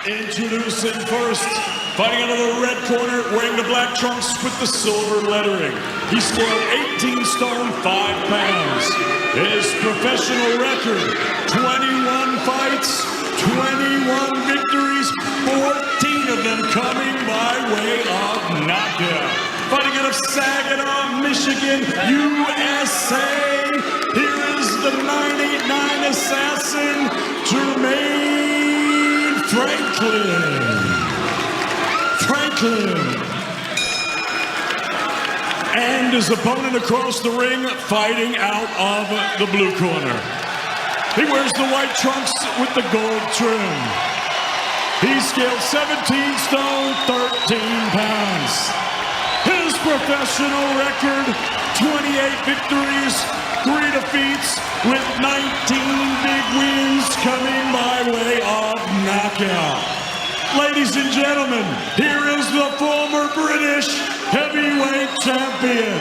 Introducing first, fighting out of the red corner, wearing the black trunks with the silver lettering. He scaled 18 stone, 5 pounds. His professional record, 21 fights, 21 victories, 14 of them coming by way of knockout. Fighting out of Saginaw, Michigan, USA, here is the 989 assassin, Jermaine Franklin. And his opponent across the ring, fighting out of the blue corner. He wears the white trunks with the gold trim. He scaled 17 stone, 13 pounds. His professional record, 28 victories, 3 defeats, with 19 big wins coming by way of knockout. Ladies and gentlemen, here is the former British heavyweight champion.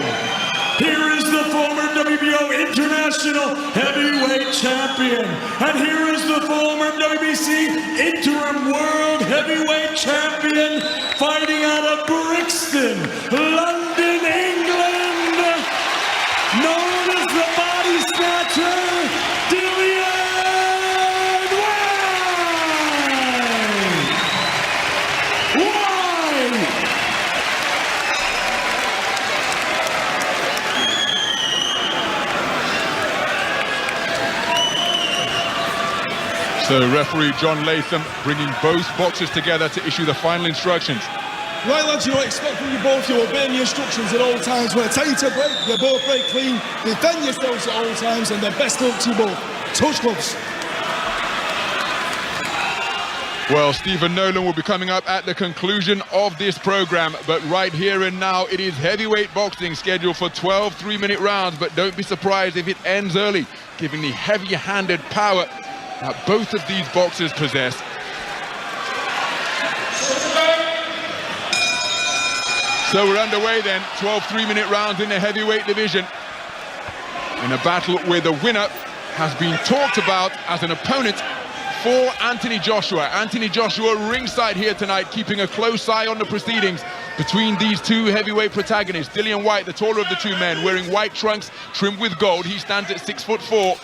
Here is the former WBO International Heavyweight Champion. And here is the former WBC Interim World Heavyweight Champion, fighting out of Brixton, London, England, known as the Body Snatcher, Dillian. So referee John Latham bringing both boxers together to issue the final instructions. Right, lads, you know, expect from you both, you're obeying the instructions at all times. When I tell you to break, you're both break clean. Defend yourselves at all times, and the best luck to you both. Touch gloves. Well, Stephen Nolan will be coming up at the conclusion of this program, but right here and now, it is heavyweight boxing scheduled for 12 3-minute rounds, but don't be surprised if it ends early, giving the heavy-handed power that both of these boxers possess. So we're underway then, 12 3-minute rounds in the heavyweight division, in a battle where the winner has been talked about as an opponent for Anthony Joshua. Anthony Joshua ringside here tonight, keeping a close eye on the proceedings between these two heavyweight protagonists. Dillian Whyte, the taller of the two men, wearing white trunks trimmed with gold. He stands at 6'4".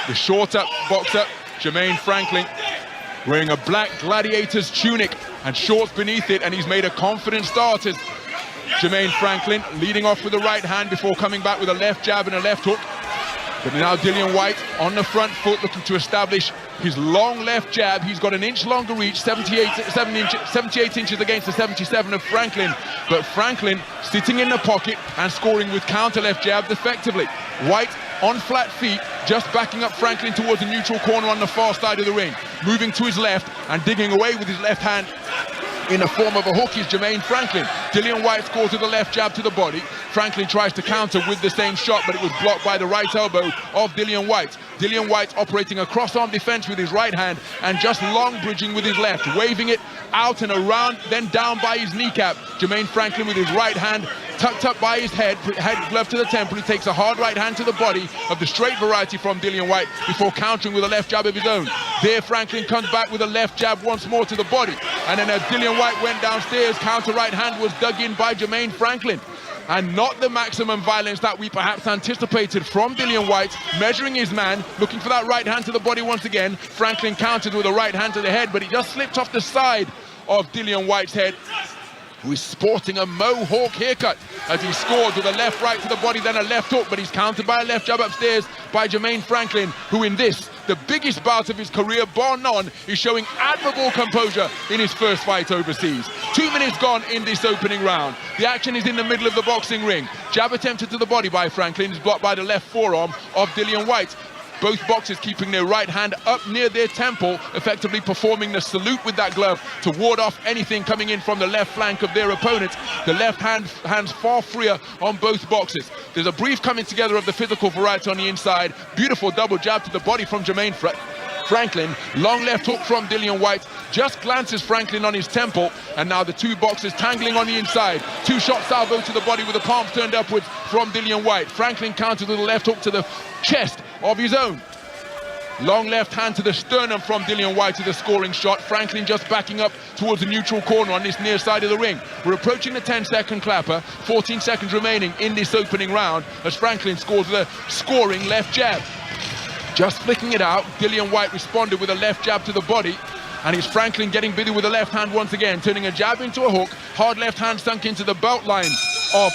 The shorter boxer, Jermaine Franklin, wearing a black gladiator's tunic and shorts beneath it, and he's made a confident start as Jermaine Franklin leading off with the right hand before coming back with a left jab and a left hook. But now Dillian Whyte on the front foot, looking to establish his long left jab. He's got an inch longer reach, 78 inches against the 77 of Franklin. But Franklin sitting in the pocket and scoring with counter left jabs effectively. Whyte on flat feet, just backing up Franklin towards the neutral corner on the far side of the ring. Moving to his left and digging away with his left hand in the form of a hook is Jermaine Franklin. Dillian Whyte scores with a left jab to the body. Franklin tries to counter with the same shot, but it was blocked by the right elbow of Dillian Whyte. Dillian Whyte operating a cross-arm defense with his right hand and just long bridging with his left, waving it out and around, then down by his kneecap. Jermaine Franklin with his right hand tucked up by his head glove to the temple. He takes a hard right hand to the body of the straight variety from Dillian Whyte before countering with a left jab of his own. There Franklin comes back with a left jab once more to the body, and then as Dillian Whyte went downstairs, counter right hand was dug in by Jermaine Franklin. And not the maximum violence that we perhaps anticipated from Dillian Whyte, measuring his man, looking for that right hand to the body once again. Franklin countered with a right hand to the head, but he just slipped off the side of Dillian Whyte's head, who is sporting a mohawk haircut as he scored with a left right to the body, then a left hook, but he's countered by a left jab upstairs by Jermaine Franklin, who in this, the biggest bout of his career, bar none, is showing admirable composure in his first fight overseas. 2 minutes gone in this opening round. The action is in the middle of the boxing ring. Jab attempted to the body by Franklin is blocked by the left forearm of Dillian Whyte. Both boxers keeping their right hand up near their temple, effectively performing the salute with that glove to ward off anything coming in from the left flank of their opponent. The left hand's far freer on both boxers. There's a brief coming together of the physical variety on the inside. Beautiful double jab to the body from Jermaine Franklin. Long left hook from Dillian Whyte. Just glances Franklin on his temple, and now the two boxers tangling on the inside. Two shot salvo to the body with the palms turned upwards from Dillian Whyte. Franklin countered with a left hook to the chest of his own. Long left hand to the sternum from Dillian Whyte to the scoring shot. Franklin just backing up towards the neutral corner on this near side of the ring. We're approaching the 10-second clapper. 14 seconds remaining in this opening round as Franklin scores with a scoring left jab. Just flicking it out, Dillian Whyte responded with a left jab to the body. And it's Franklin getting busy with the left hand once again, turning a jab into a hook. Hard left hand sunk into the belt line of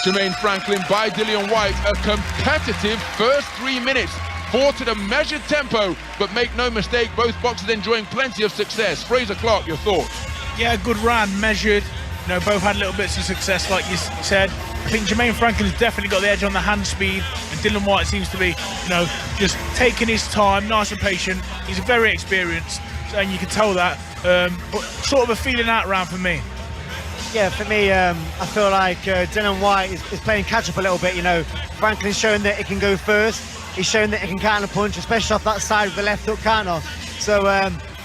Jermaine Franklin by Dillian Whyte. A competitive first 3 minutes. Fought at a measured tempo, but make no mistake, both boxers enjoying plenty of success. Fraser Clark, your thoughts? Yeah, good round, measured. You know, both had little bits of success, like you said. I think Jermaine Franklin's definitely got the edge on the hand speed, and Dillian Whyte seems to be, you know, just taking his time, nice and patient. He's very experienced, and you can tell that. But sort of a feeling out round for me. Yeah, for me, I feel like Dillian Whyte is playing catch up a little bit. You know, Franklin's showing that he can go first. He's shown that he can counter punch, especially off that side with the left hook counter. So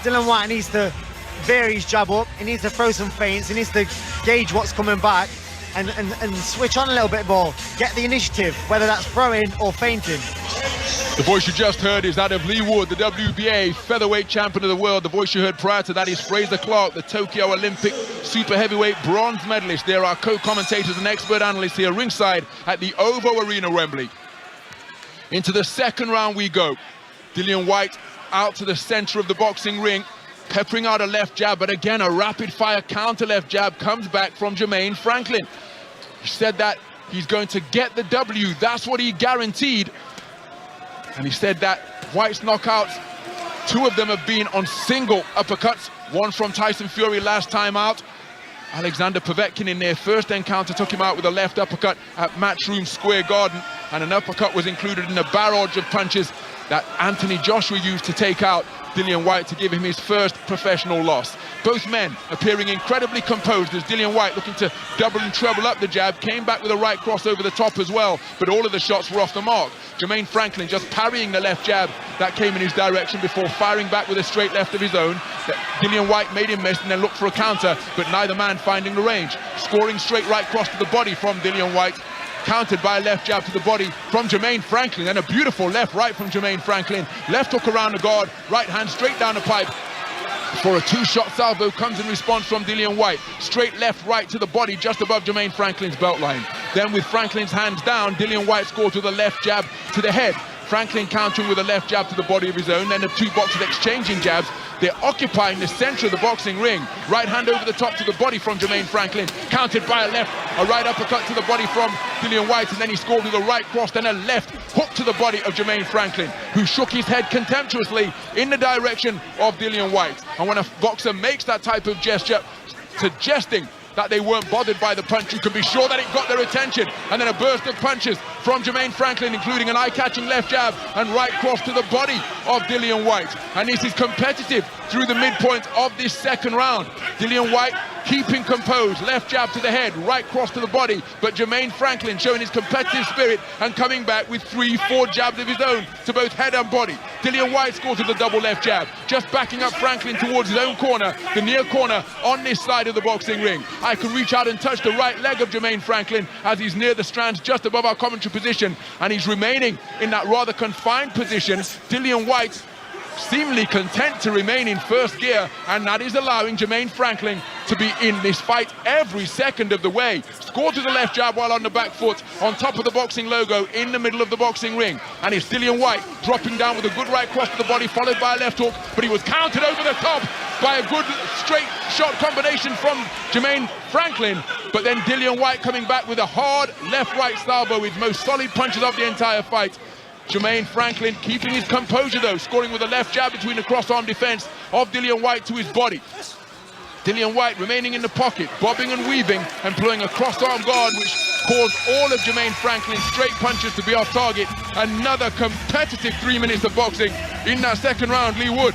Dillian Whyte needs to vary his jab up. He needs to throw some feints. He needs to gauge what's coming back and switch on a little bit more. Get the initiative, whether that's throwing or feinting. The voice you just heard is that of Lee Wood, the WBA featherweight champion of the world. The voice you heard prior to that is Fraser Clark, the Tokyo Olympic super heavyweight bronze medalist. There are co-commentators and expert analysts here ringside at the OVO Arena, Wembley. Into the second round we go. Dillian Whyte out to the center of the boxing ring, peppering out a left jab, but again a rapid fire counter left jab comes back from Jermaine Franklin. He said that he's going to get the W. That's what he guaranteed. And he said that Whyte's knockouts, 2 of them have been on single uppercuts, one from Tyson Fury last time out. Alexander Povetkin in their first encounter took him out with a left uppercut at Matchroom Square Garden, and an uppercut was included in a barrage of punches that Anthony Joshua used to take out Dillian Whyte to give him his first professional loss. Both men appearing incredibly composed as Dillian Whyte, looking to double and treble up the jab, came back with a right cross over the top as well, but all of the shots were off the mark. Jermaine Franklin just parrying the left jab that came in his direction before firing back with a straight left of his own. Dillian Whyte made him miss and then looked for a counter, but neither man finding the range. Scoring straight right cross to the body from Dillian Whyte, countered by a left jab to the body from Jermaine Franklin, and a beautiful left-right from Jermaine Franklin. Left hook around the guard, right hand straight down the pipe. For a 2-shot salvo comes in response from Dillian Whyte. Straight left-right to the body just above Jermaine Franklin's belt line. Then with Franklin's hands down, Dillian Whyte scores with a left jab to the head. Franklin countering with a left jab to the body of his own. Then the 2 boxers exchanging jabs. They're occupying the center of the boxing ring. Right hand over the top to the body from Jermaine Franklin, countered by a right uppercut to the body from Dillian Whyte, and then he scored with a right cross, then a left hook to the body of Jermaine Franklin, who shook his head contemptuously in the direction of Dillian Whyte. And when a boxer makes that type of gesture, suggesting that they weren't bothered by the punch, you can be sure that it got their attention. And then a burst of punches from Jermaine Franklin, including an eye-catching left jab and right cross to the body of Dillian Whyte. And this is competitive through the midpoint of this second round. Dillian Whyte keeping composed, left jab to the head, right cross to the body, but Jermaine Franklin showing his competitive spirit and coming back with 3-4 jabs of his own to both head and body. Dillian Whyte scores with a double left jab, just backing up Franklin towards his own corner, the near corner on this side of the boxing ring. I can reach out and touch the right leg of Jermaine Franklin as he's near the strands just above our commentary position, and he's remaining in that rather confined position. Dillian Whyte seemingly content to remain in first gear, and that is allowing Jermaine Franklin to be in this fight every second of the way. Scored to the left jab while on the back foot, on top of the boxing logo in the middle of the boxing ring, and it's Dillian Whyte dropping down with a good right cross to the body followed by a left hook, but he was countered over the top by a good straight shot combination from Jermaine Franklin, but then Dillian Whyte coming back with a hard left-right salvo, his most solid punches of the entire fight. Jermaine Franklin keeping his composure though, scoring with a left jab between the cross-arm defense of Dillian Whyte to his body. Dillian Whyte remaining in the pocket, bobbing and weaving, employing a cross-arm guard which caused all of Jermaine Franklin's straight punches to be off target. Another competitive 3 minutes of boxing in that second round. Lee Wood.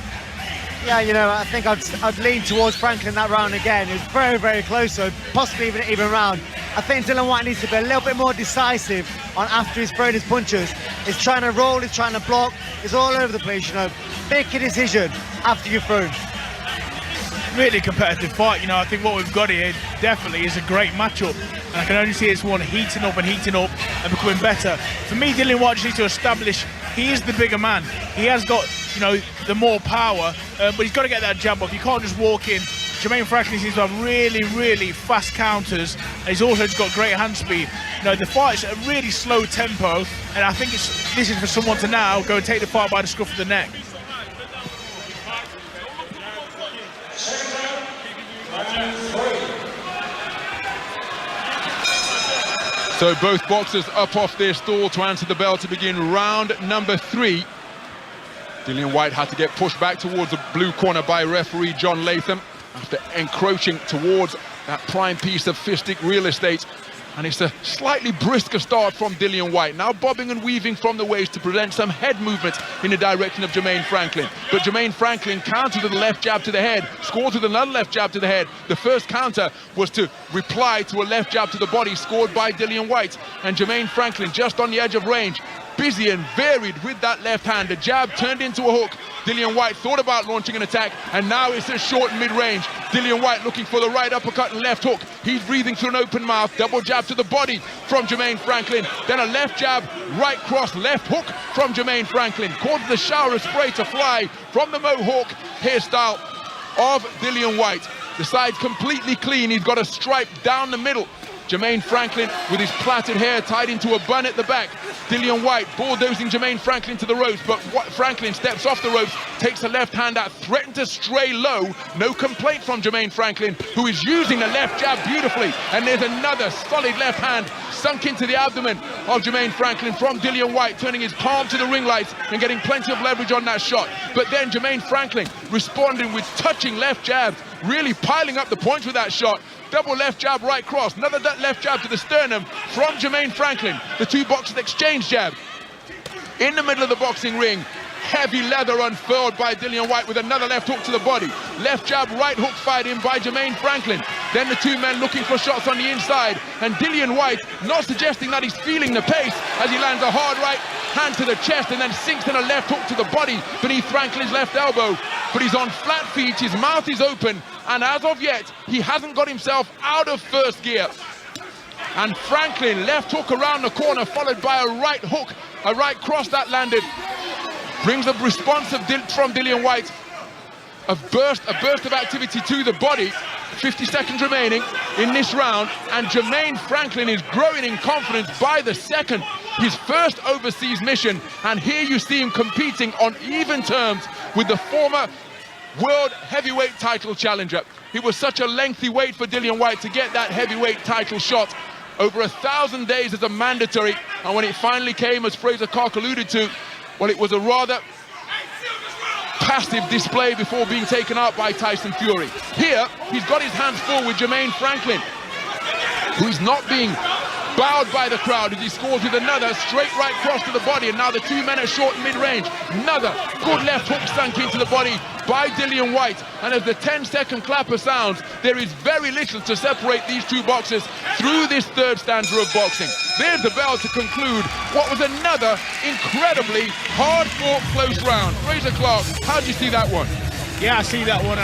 Yeah, you know, I think I'd lean towards Franklin that round again. It was very, very close, so possibly even an even round. I think Dillian Whyte needs to be a little bit more decisive on after he's thrown his punches. He's trying to roll, he's trying to block, he's all over the place, you know. Make a decision after you've thrown. Really competitive fight, you know. I think what we've got here definitely is a great matchup, and I can only see this one heating up and becoming better. For me, Dillian Whyte just needs to establish he is the bigger man. He has got, you know, the more power, but he's got to get that jab off. You can't just walk in. Jermaine Franklin seems to have really, really fast counters, and he's also got great hand speed. You know, the fight's at a really slow tempo, and I think this is for someone to now go and take the fight by the scruff of the neck. So both boxers up off their stall to answer the bell to begin round number 3. Dillian Whyte had to get pushed back towards the blue corner by referee John Latham after encroaching towards that prime piece of fistic real estate. And it's a slightly brisker start from Dillian Whyte, now bobbing and weaving from the waist to present some head movement in the direction of Jermaine Franklin. But Jermaine Franklin countered with a left jab to the head, scored with another left jab to the head. The first counter was to reply to a left jab to the body scored by Dillian Whyte. And Jermaine Franklin just on the edge of range, busy and varied with that left hand. The jab turned into a hook. Dillian Whyte thought about launching an attack, and now it's a short mid-range. Dillian Whyte looking for the right uppercut and left hook. He's breathing through an open mouth. Double jab to the body from Jermaine Franklin. Then a left jab, right cross, left hook from Jermaine Franklin. Causes the shower of spray to fly from the Mohawk hairstyle of Dillian Whyte. The side's completely clean. He's got a stripe down the middle. Jermaine Franklin with his plaited hair tied into a bun at the back. Dillian Whyte bulldozing Jermaine Franklin to the ropes, but Franklin steps off the ropes, takes a left hand out, threatened to stray low. No complaint from Jermaine Franklin, who is using the left jab beautifully. And there's another solid left hand sunk into the abdomen of Jermaine Franklin from Dillian Whyte, turning his palm to the ring lights and getting plenty of leverage on that shot. But then Jermaine Franklin responding with touching left jabs, really piling up the points with that shot. Double left jab, right cross. Another left jab to the sternum from Jermaine Franklin. The two boxers exchange jabs. In the middle of the boxing ring, heavy leather unfurled by Dillian Whyte with another left hook to the body. Left jab, right hook fired in by Jermaine Franklin. Then the two men looking for shots on the inside. And Dillian Whyte not suggesting that he's feeling the pace as he lands a hard right hand to the chest and then sinks in a left hook to the body beneath Franklin's left elbow. But he's on flat feet, his mouth is open, and as of yet, he hasn't got himself out of first gear. And Franklin, left hook around the corner, followed by a right hook, a right cross that landed. Brings a response from Dillian Whyte. A burst of activity to the body. 50 seconds remaining in this round, and Jermaine Franklin is growing in confidence by the second. His first overseas mission, and here you see him competing on even terms with the former world heavyweight title challenger. It was such a lengthy wait for Dillian Whyte to get that heavyweight title shot. Over 1,000 days as a mandatory, and when it finally came, as Fraser Clark alluded to, well, it was a rather passive display before being taken out by Tyson Fury. Here, he's got his hands full with Jermaine Franklin, who's not being bowed by the crowd as he scores with another straight right cross to the body, and now the two men are short mid-range. Another good left hook sunk into the body by Dillian Whyte, and as the 10-second clapper sounds, there is very little to separate these two boxers through this third stanza of boxing. There's the bell to conclude what was another incredibly hard-fought close round. Fraser Clark, how do you see that one? Yeah, I see that one.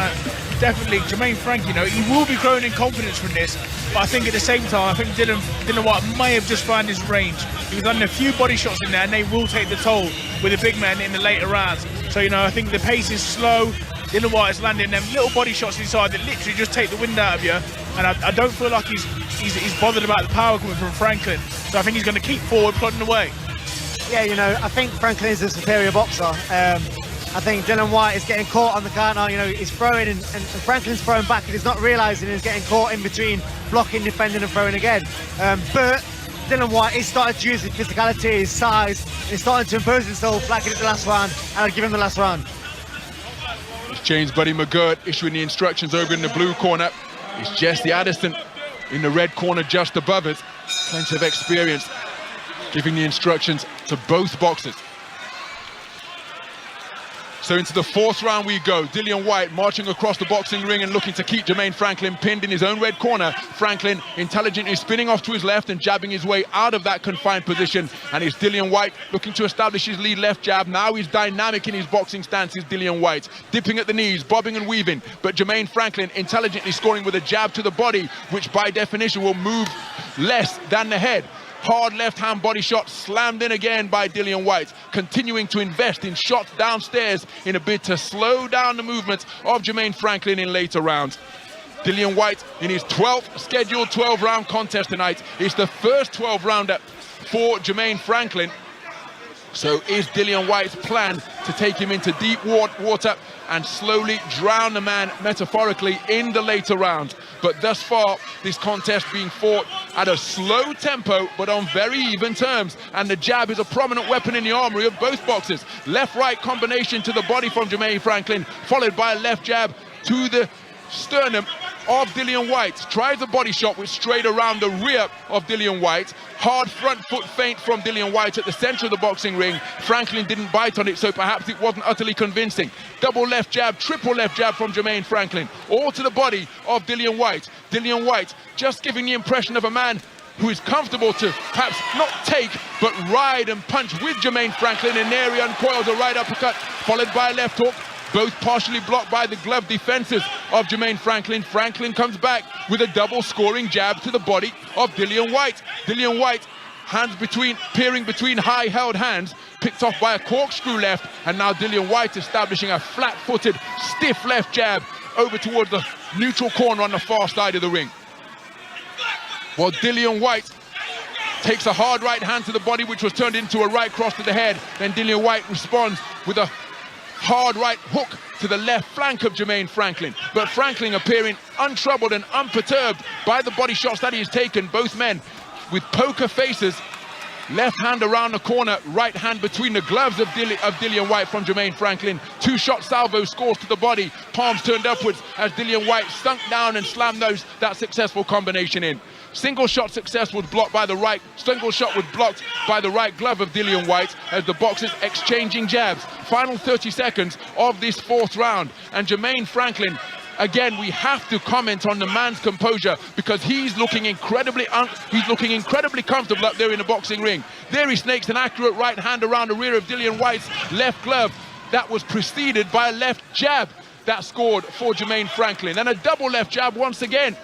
Definitely, Jermaine Franklin, you know, he will be growing in confidence from this, but I think at the same time, I think Dillian Whyte may have just found his range. He was landing a few body shots in there, and they will take the toll with the big men in the later rounds. So, you know, I think the pace is slow. Dillian Whyte is landing them little body shots inside that literally just take the wind out of you, and I don't feel like he's bothered about the power coming from Franklin. So I think he's going to keep forward, plodding away. Yeah, you know, I think Franklin is a superior boxer. I think Dillian Whyte is getting caught on the counter. You know, he's throwing and Franklin's throwing back, and he's not realising he's getting caught in between blocking, defending and throwing again. But Dillian Whyte is starting to use his physicality, his size, and he's starting to impose himself like he did the last round, and I'll give him the last round. It's James Buddy McGirt issuing the instructions over in the blue corner. It's Jesse Addison in the red corner just above us. Plenty of experience giving the instructions to both boxers. So into the fourth round we go. Dillian Whyte marching across the boxing ring and looking to keep Jermaine Franklin pinned in his own red corner. Franklin intelligently spinning off to his left and jabbing his way out of that confined position. And it's Dillian Whyte looking to establish his lead left jab. Now he's dynamic in his boxing stance, is Dillian Whyte. Dipping at the knees, bobbing and weaving. But Jermaine Franklin intelligently scoring with a jab to the body, which by definition will move less than the head. hard left-hand body shot slammed in again by Dillian Whyte, continuing to invest in shots downstairs in a bid to slow down the movement of Jermaine Franklin in later rounds. Dillian Whyte in his 12th scheduled 12-round contest tonight. It's the first 12-rounder for Jermaine Franklin. So is Dillian Whyte's plan to take him into deep water and slowly drown the man metaphorically in the later rounds? But thus far, this contest being fought at a slow tempo, but on very even terms. And the jab is a prominent weapon in the armory of both boxers. Left-right combination to the body from Jermaine Franklin, followed by a left jab to the sternum of Dillian Whyte. Tries a body shot which straight around the rear of Dillian Whyte. Hard front foot feint from Dillian Whyte at the center of the boxing ring. Franklin didn't bite on it, so perhaps it wasn't utterly convincing. Double left jab, triple left jab from Jermaine Franklin, all to the body of Dillian Whyte. Dillian Whyte just giving the impression of a man who is comfortable to perhaps not take, but ride and punch with Jermaine Franklin. And there he uncoils a right uppercut, followed by a left hook, both partially blocked by the glove defenses of Jermaine Franklin. Franklin comes back with a double scoring jab to the body of Dillian Whyte. Dillian Whyte, hands peering between high held hands, picked off by a corkscrew left, and now Dillian Whyte establishing a flat-footed, stiff left jab over towards the neutral corner on the far side of the ring. While Dillian Whyte takes a hard right hand to the body, which was turned into a right cross to the head. Then Dillian Whyte responds with a hard right hook to the left flank of Jermaine Franklin. But Franklin appearing untroubled and unperturbed by the body shots that he has taken. Both men with poker faces. Left hand around the corner, right hand between the gloves of Dillian Whyte from Jermaine Franklin. Two shot salvo scores to the body, palms turned upwards as Dillian Whyte sunk down and slammed that successful combination in. Single shot success was blocked by the right. Single shot was blocked by the right glove of Dillian Whyte as the boxers exchanging jabs. Final 30 seconds of this fourth round, and Jermaine Franklin, again, we have to comment on the man's composure because he's looking incredibly comfortable up there in the boxing ring. There he snakes an accurate right hand around the rear of Dillian Whyte's left glove. That was preceded by a left jab that scored for Jermaine Franklin, and a double left jab once again.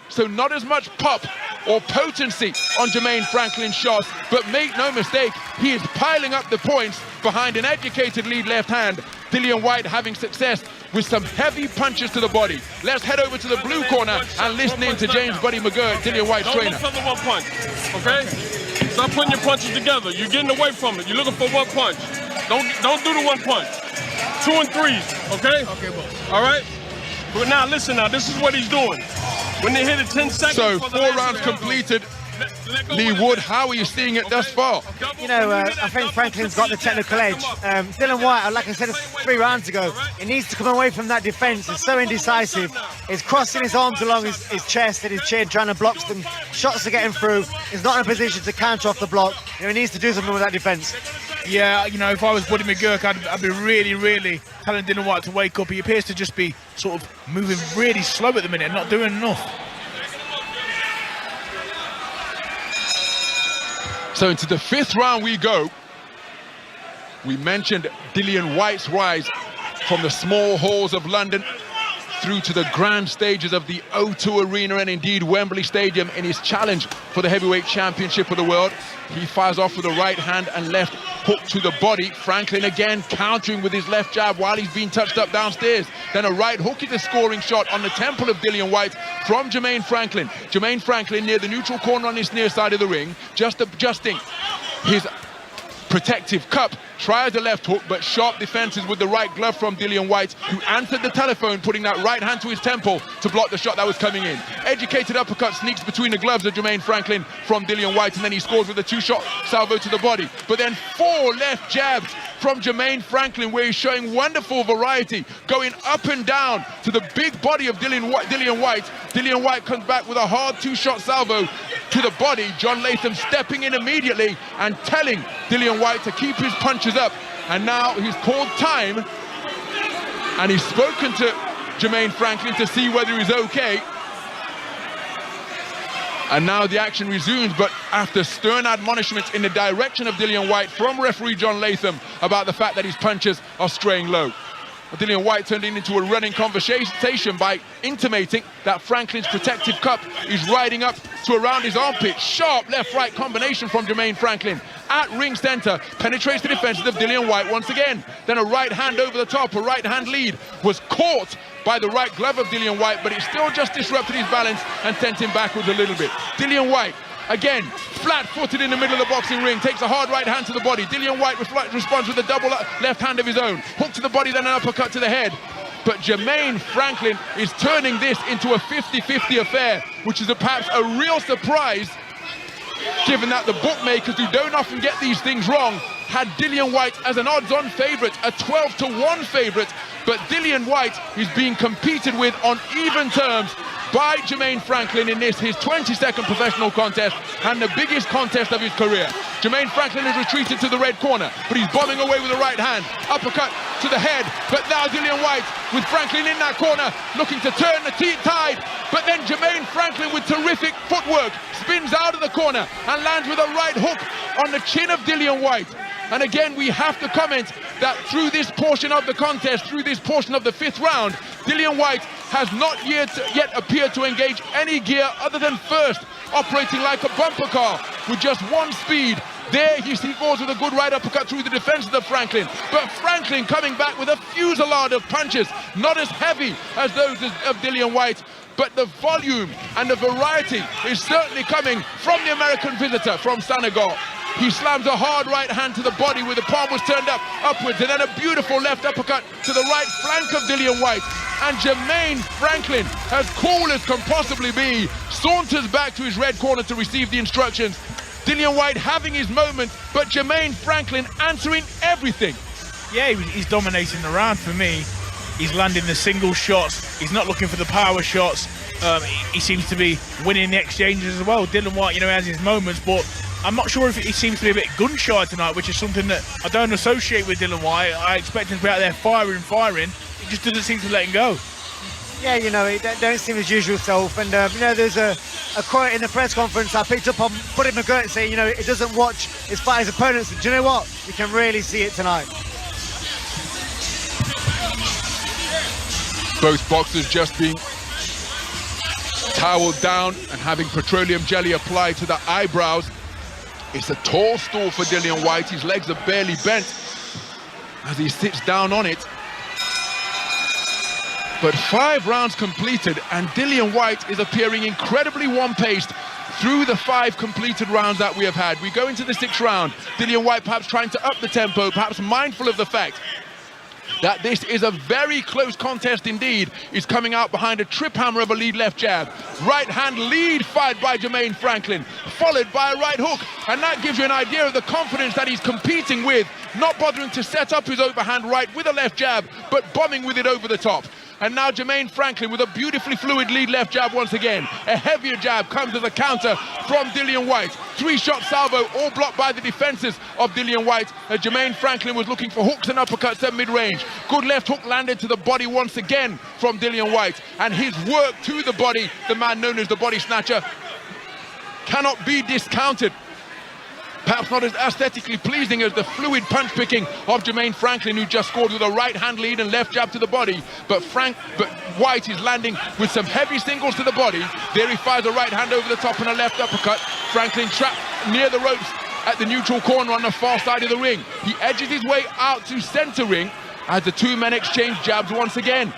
So not as much pop or potency on Jermaine Franklin's shots, but make no mistake, he is piling up the points behind an educated lead left hand. Dillian Whyte having success with some heavy punches to the body. Let's head over to the blue corner and listen in to James Buddy McGirt, Dillian Whyte's trainer. Don't look for the one punch, okay? Stop putting your punches together. You're getting away from it. You're looking for one punch. Don't do the one punch. 2 and 3s, okay? Okay, boss. All right? But now, listen now, this is what he's doing. When they hit it 10 seconds... So, 4 rounds completed. Lee Wood, how are you seeing it thus far? You know, I think Franklin's got the technical edge. Dylan Whyte, like I said 3 rounds ago, he needs to come away from that defence. It's so indecisive. He's crossing his arms along his chest and his chin, trying to block them. Shots are getting through. He's not in a position to counter off the block. You know, he needs to do something with that defence. Yeah, you know, if I was Buddy McGirt, I'd be really telling Dillian Whyte to wake up. He appears to just be sort of moving really slow at the minute and not doing enough. So into the 5th round we go. We mentioned Dillian Whyte's rise from the small halls of London through to the grand stages of the O2 Arena and indeed Wembley Stadium in his challenge for the heavyweight championship of the world. He fires off with a right hand and left hook to the body. Franklin again countering with his left jab while he's being touched up downstairs. Then a right hook is a scoring shot on the temple of Dillian Whyte from Jermaine Franklin. Jermaine Franklin near the neutral corner on his near side of the ring, just adjusting his protective cup, tries the left hook, but sharp defenses with the right glove from Dillian Whyte, who answered the telephone, putting that right hand to his temple to block the shot that was coming in. Educated uppercut sneaks between the gloves of Jermaine Franklin from Dillian Whyte, and then he scores with a 2-shot salvo to the body. But then 4 left jabs from Jermaine Franklin, where he's showing wonderful variety, going up and down to the big body of Dillian Whyte. Dillian Whyte comes back with a hard 2-shot salvo to the body. John Latham stepping in immediately and telling Dillian Whyte to keep his punches up. And now he's called time, and he's spoken to Jermaine Franklin to see whether he's okay. And now the action resumes, but after stern admonishments in the direction of Dillian Whyte from referee John Latham about the fact that his punches are straying low. Dillian Whyte turned it into a running conversation by intimating that Franklin's protective cup is riding up to around his armpit. Sharp left-right combination from Jermaine Franklin at ring center, penetrates the defenses of Dillian Whyte once again. Then a right hand over the top, a right hand lead was caught by the right glove of Dillian Whyte, but it still just disrupted his balance and sent him backwards a little bit. Dillian Whyte, again, flat-footed in the middle of the boxing ring, takes a hard right hand to the body. Dillian Whyte responds with a double left hand of his own. Hook to the body, then an uppercut to the head. But Jermaine Franklin is turning this into a 50-50 affair, which is perhaps a real surprise, given that the bookmakers, who don't often get these things wrong, had Dillian Whyte as an odds-on favourite, a 12-1 favourite. But Dillian Whyte is being competed with on even terms by Jermaine Franklin in this, his 22nd professional contest and the biggest contest of his career. Jermaine Franklin has retreated to the red corner, but he's bombing away with the right hand. Uppercut to the head, but now Dillian Whyte with Franklin in that corner, looking to turn the tide. But then Jermaine Franklin with terrific footwork spins out of the corner and lands with a right hook on the chin of Dillian Whyte. And again, we have to comment that through this portion of the contest, through this portion of the 5th round, Dillian Whyte has not yet appeared to engage any gear other than first, operating like a bumper car with just one speed. There he goes with a good right uppercut through the defenses of Franklin. But Franklin coming back with a fusillade of punches, not as heavy as those of Dillian Whyte, but the volume and the variety is certainly coming from the American visitor from Senegal. He slams a hard right hand to the body with the palm was turned upwards, and then a beautiful left uppercut to the right flank of Dillian Whyte. And Jermaine Franklin, as cool as can possibly be, saunters back to his red corner to receive the instructions. Dillian Whyte having his moment, but Jermaine Franklin answering everything. Yeah, he's dominating the round for me. He's landing the single shots. He's not looking for the power shots. He seems to be winning the exchanges as well. Dillian Whyte, has his moments, but I'm not sure if he seems to be a bit gun-shy tonight, which is something that I don't associate with Dillian Whyte. I expect him to be out there firing. He just doesn't seem to let him go. Yeah, he don't seem his usual self. And, there's a quote in the press conference I picked up on Buddy McGirt saying, he doesn't watch his fighter's opponents. Do you know what? You can really see it tonight. Both boxers just being toweled down and having petroleum jelly applied to the eyebrows. It's a tall stool for Dillian Whyte. His legs are barely bent as he sits down on it. But 5 rounds completed, and Dillian Whyte is appearing incredibly one-paced through the 5 completed rounds that we have had. We go into the 6th round. Dillian Whyte perhaps trying to up the tempo, perhaps mindful of the fact that this is a very close contest indeed. He's coming out behind a trip hammer of a lead left jab. Right hand lead fired by Jermaine Franklin, followed by a right hook. And that gives you an idea of the confidence that he's competing with, not bothering to set up his overhand right with a left jab, but bombing with it over the top. And now Jermaine Franklin with a beautifully fluid lead left jab once again. A heavier jab comes as a counter from Dillian Whyte. 3-shot salvo, all blocked by the defenses of Dillian Whyte. Jermaine Franklin was looking for hooks and uppercuts at mid-range. Good left hook landed to the body once again from Dillian Whyte. And his work to the body, the man known as the body snatcher, cannot be discounted. Perhaps not as aesthetically pleasing as the fluid punch-picking of Jermaine Franklin, who just scored with a right-hand lead and left jab to the body. But Whyte is landing with some heavy singles to the body. There he fires a right hand over the top and a left uppercut. Franklin trapped near the ropes at the neutral corner on the far side of the ring. He edges his way out to center ring as the 2 men exchange jabs once again.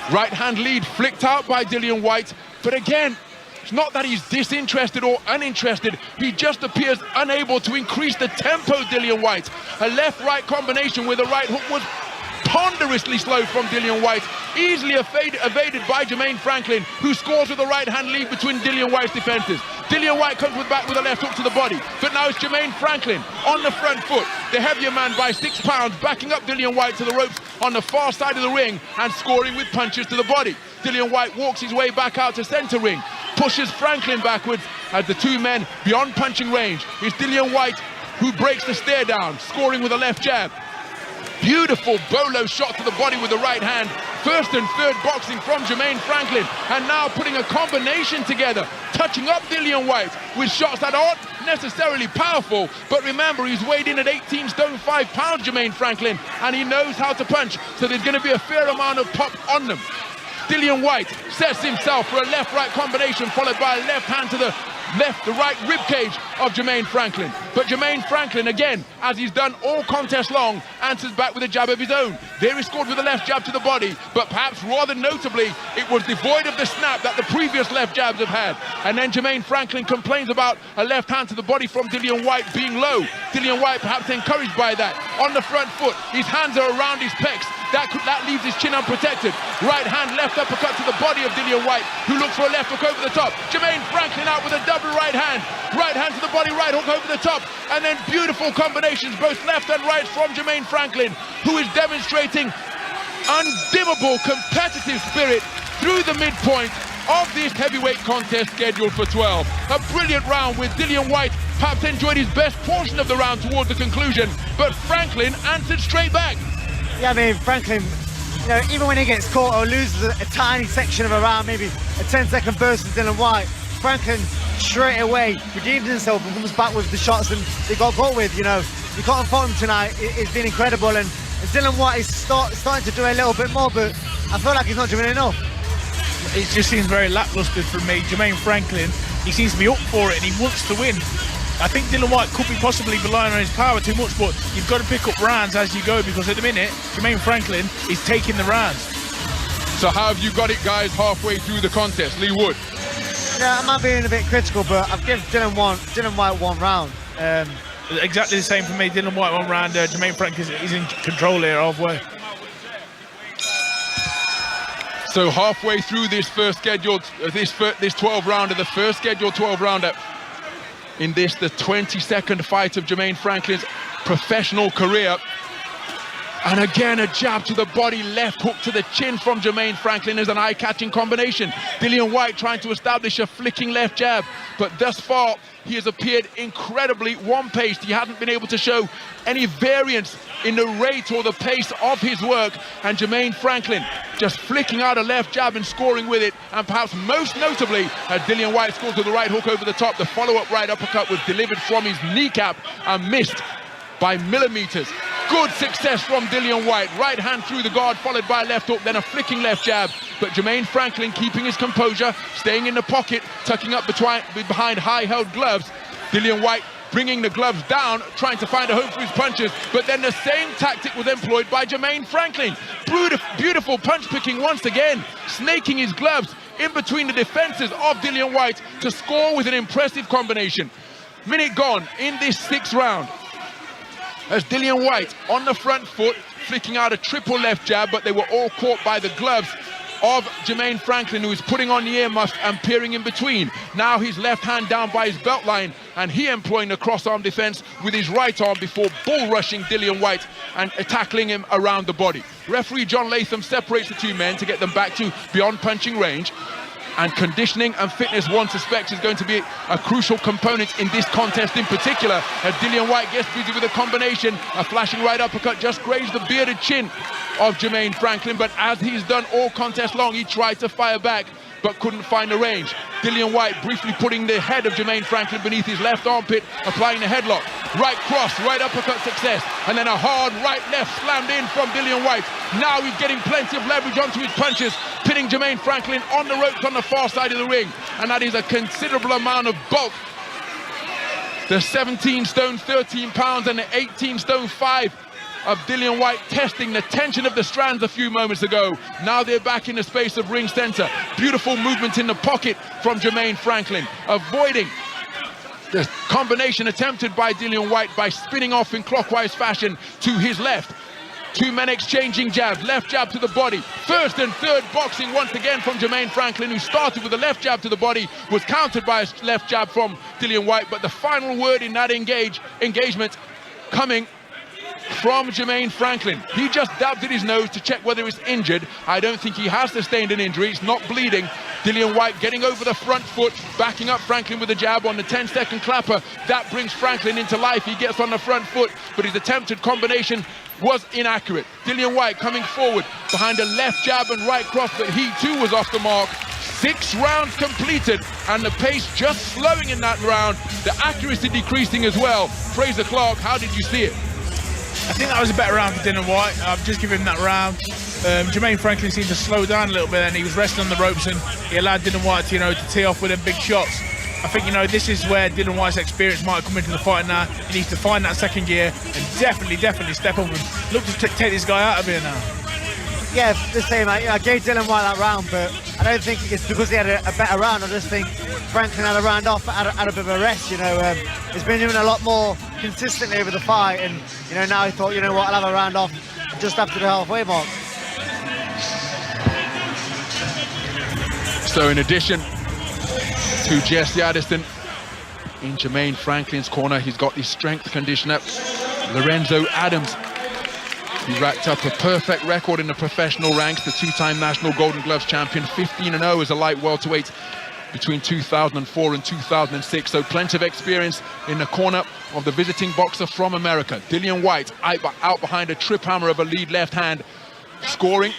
Right hand lead flicked out by Dillian Whyte, but again, it's not that he's disinterested or uninterested, he just appears unable to increase the tempo, Dillian Whyte. A left-right combination with a right hook was ponderously slow from Dillian Whyte, easily evaded by Jermaine Franklin, who scores with a right-hand lead between Dillian Whyte's defenses. Dillian Whyte comes back with a left hook to the body, but now it's Jermaine Franklin on the front foot, the heavier man by 6 pounds, backing up Dillian Whyte to the ropes on the far side of the ring and scoring with punches to the body. Dillian Whyte walks his way back out to center ring, pushes Franklin backwards as the 2 men beyond punching range. It's Dillian Whyte who breaks the stare down, scoring with a left jab. Beautiful bolo shot to the body with the right hand, First and third boxing from Jermaine Franklin, and now putting a combination together, touching up Dillian Whyte with shots that aren't necessarily powerful, but remember, he's weighed in at 18 stone 5 pounds, Jermaine Franklin, and he knows how to punch, so there's going to be a fair amount of pop on them. Dillian Whyte sets himself for a left-right combination, followed by a left hand to the right rib cage of Jermaine Franklin. But Jermaine Franklin, again, as he's done all contest long, answers back with a jab of his own. There he scored with a left jab to the body, but perhaps rather notably, it was devoid of the snap that the previous left jabs have had. And then Jermaine Franklin complains about a left hand to the body from Dillian Whyte being low. Dillian Whyte perhaps encouraged by that. On the front foot, his hands are around his pecs. That leaves his chin unprotected. Right hand, left uppercut to the body of Dillian Whyte, who looks for a left hook over the top. Jermaine Franklin out with a double right hand. Right hand to the body, right hook over the top. And then beautiful combinations, both left and right from Jermaine Franklin, who is demonstrating undimmable competitive spirit through the midpoint of this heavyweight contest scheduled for 12. A brilliant round with Dillian Whyte perhaps enjoyed his best portion of the round towards the conclusion, but Franklin answered straight back. Yeah, I mean, Franklin, you know, even when he gets caught or loses a tiny section of a round, maybe a 10-second burst with Dillian Whyte, Franklin straight away redeems himself and comes back with the shots and he got caught with. You know, you can't fault him tonight. It's been incredible, and Dillian Whyte is starting to do a little bit more, but I feel like he's not doing enough. It just seems very lacklustre for me. Jermaine Franklin, he seems to be up for it and he wants to win. I think Dillian Whyte could be possibly relying on his power too much, but you've got to pick up rounds as you go, because at the minute, Jermaine Franklin is taking the rounds. So how have you got it, guys, halfway through the contest? Lee Wood? Yeah, I might be being a bit critical, but I've given Dillian Whyte one round. Exactly the same for me. Dillian Whyte one round. Jermaine Franklin is in control here halfway. So halfway through this first scheduled, this 12 rounder, the first scheduled 12 rounder in this, the 22nd fight of Jermaine Franklin's professional career. And again, a jab to the body, left hook to the chin from Jermaine Franklin is an eye-catching combination. Dillian Whyte trying to establish a flicking left jab, but thus far he has appeared incredibly one-paced. He hasn't been able to show any variance in the rate or the pace of his work, and Jermaine Franklin just flicking out a left jab and scoring with it. And perhaps most notably, as Dillian Whyte scores with the right hook over the top, the follow-up right uppercut was delivered from his kneecap and missed by millimeters. Good success from Dillian Whyte. Right hand through the guard, followed by a left hook, then a flicking left jab. But Jermaine Franklin keeping his composure, staying in the pocket, tucking up behind high-held gloves. Dillian Whyte bringing the gloves down, trying to find a home for his punches. But then the same tactic was employed by Jermaine Franklin. Beautiful punch picking once again, snaking his gloves in between the defenses of Dillian Whyte to score with an impressive combination. Minute gone in this 6th round, as Dillian Whyte on the front foot, flicking out a triple left jab, but they were all caught by the gloves of Jermaine Franklin, who is putting on the earmuffs and peering in between. Now his left hand down by his belt line, and he employing the cross-arm defense with his right arm before bull-rushing Dillian Whyte and tackling him around the body. Referee John Latham separates the two men to get them back to beyond punching range. And conditioning and fitness, one suspects, is going to be a crucial component in this contest in particular, as Dillian Whyte gets busy with a combination. A flashing right uppercut just grazed the bearded chin of Jermaine Franklin, but as he's done all contest long, he tried to fire back but couldn't find the range. Dillian Whyte briefly putting the head of Jermaine Franklin beneath his left armpit, applying the headlock. Right cross, right uppercut success, and then a hard right-left slammed in from Dillian Whyte. Now he's getting plenty of leverage onto his punches, pinning Jermaine Franklin on the ropes on the far side of the ring, and that is a considerable amount of bulk. The 17 stone 13 pounds and the 18 stone 5 of Dillian Whyte testing the tension of the strands a few moments ago. Now they're back in the space of ring center. Beautiful movement in the pocket from Jermaine Franklin, avoiding the combination attempted by Dillian Whyte by spinning off in clockwise fashion to his left. Two men exchanging jabs, left jab to the body. First and third boxing once again from Jermaine Franklin, who started with a left jab to the body, was countered by a left jab from Dillian Whyte, but the final word in that engagement coming from Jermaine Franklin. He just dabbed at his nose to check whether it's injured. I don't think he has sustained an injury. It's not bleeding. Dillian Whyte getting over the front foot, backing up Franklin with a jab on the 10-second clapper. That brings Franklin into life. He gets on the front foot, but his attempted combination was inaccurate. Dillian Whyte coming forward behind a left jab and right cross, but he too was off the mark. 6 rounds completed, and the pace just slowing in that round. The accuracy decreasing as well. Fraser Clark, how did you see it? I think that was a better round for Dillian Whyte. I've just given him that round. Jermaine Franklin seemed to slow down a little bit, and he was resting on the ropes, and he allowed Dillian Whyte to, to tee off with them big shots. I think, this is where Dillian Whyte's experience might come into the fight now. He needs to find that second gear and definitely step up and look to take this guy out of here now. Yeah, the same. I gave Dillian Whyte that round, but I don't think it's because he had a better round. I just think Franklin had a round off, had a bit of a rest. He's been doing a lot more consistently over the fight, and now he thought, what, I'll have a round off just after the halfway mark. So in addition to Jesse Addison, in Jermaine Franklin's corner, he's got the strength conditioner, Lorenzo Adams. He racked up a perfect record in the professional ranks, the 2-time National Golden Gloves champion, 15-0 as a light welterweight between 2004 and 2006. So plenty of experience in the corner of the visiting boxer from America. Dillian Whyte out behind a trip hammer of a lead left hand, scoring.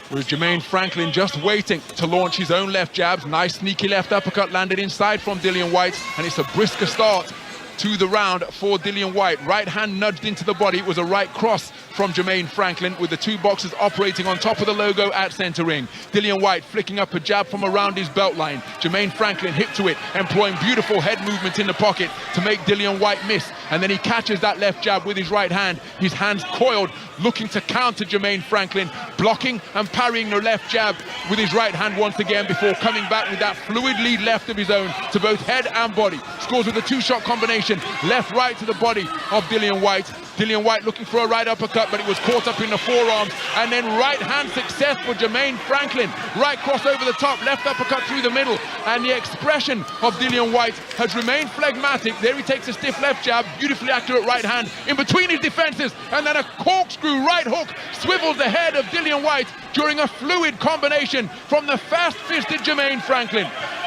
Whereas Jermaine Franklin just waiting to launch his own left jabs. Nice sneaky left uppercut landed inside from Dillian Whyte, and it's a brisker start to the round for Dillian Whyte. Right hand nudged into the body. It was a right cross from Jermaine Franklin, with the two boxers operating on top of the logo at center ring. Dillian Whyte flicking up a jab from around his belt line. Jermaine Franklin hit to it, employing beautiful head movement in the pocket to make Dillian Whyte miss. And then he catches that left jab with his right hand. His hands coiled, looking to counter Jermaine Franklin, blocking and parrying the left jab with his right hand once again before coming back with that fluid lead left of his own to both head and body. Scores with a 2-shot combination, left, right to the body of Dillian Whyte. Dillian Whyte looking for a right uppercut, but it was caught up in the forearms. And then right hand success for Jermaine Franklin. Right cross over the top, left uppercut through the middle. And the expression of Dillian Whyte has remained phlegmatic. There he takes a stiff left jab, beautifully accurate right hand in between his defenses. And then a corkscrew right hook swivels the head of Dillian Whyte during a fluid combination from the fast-fisted Jermaine Franklin.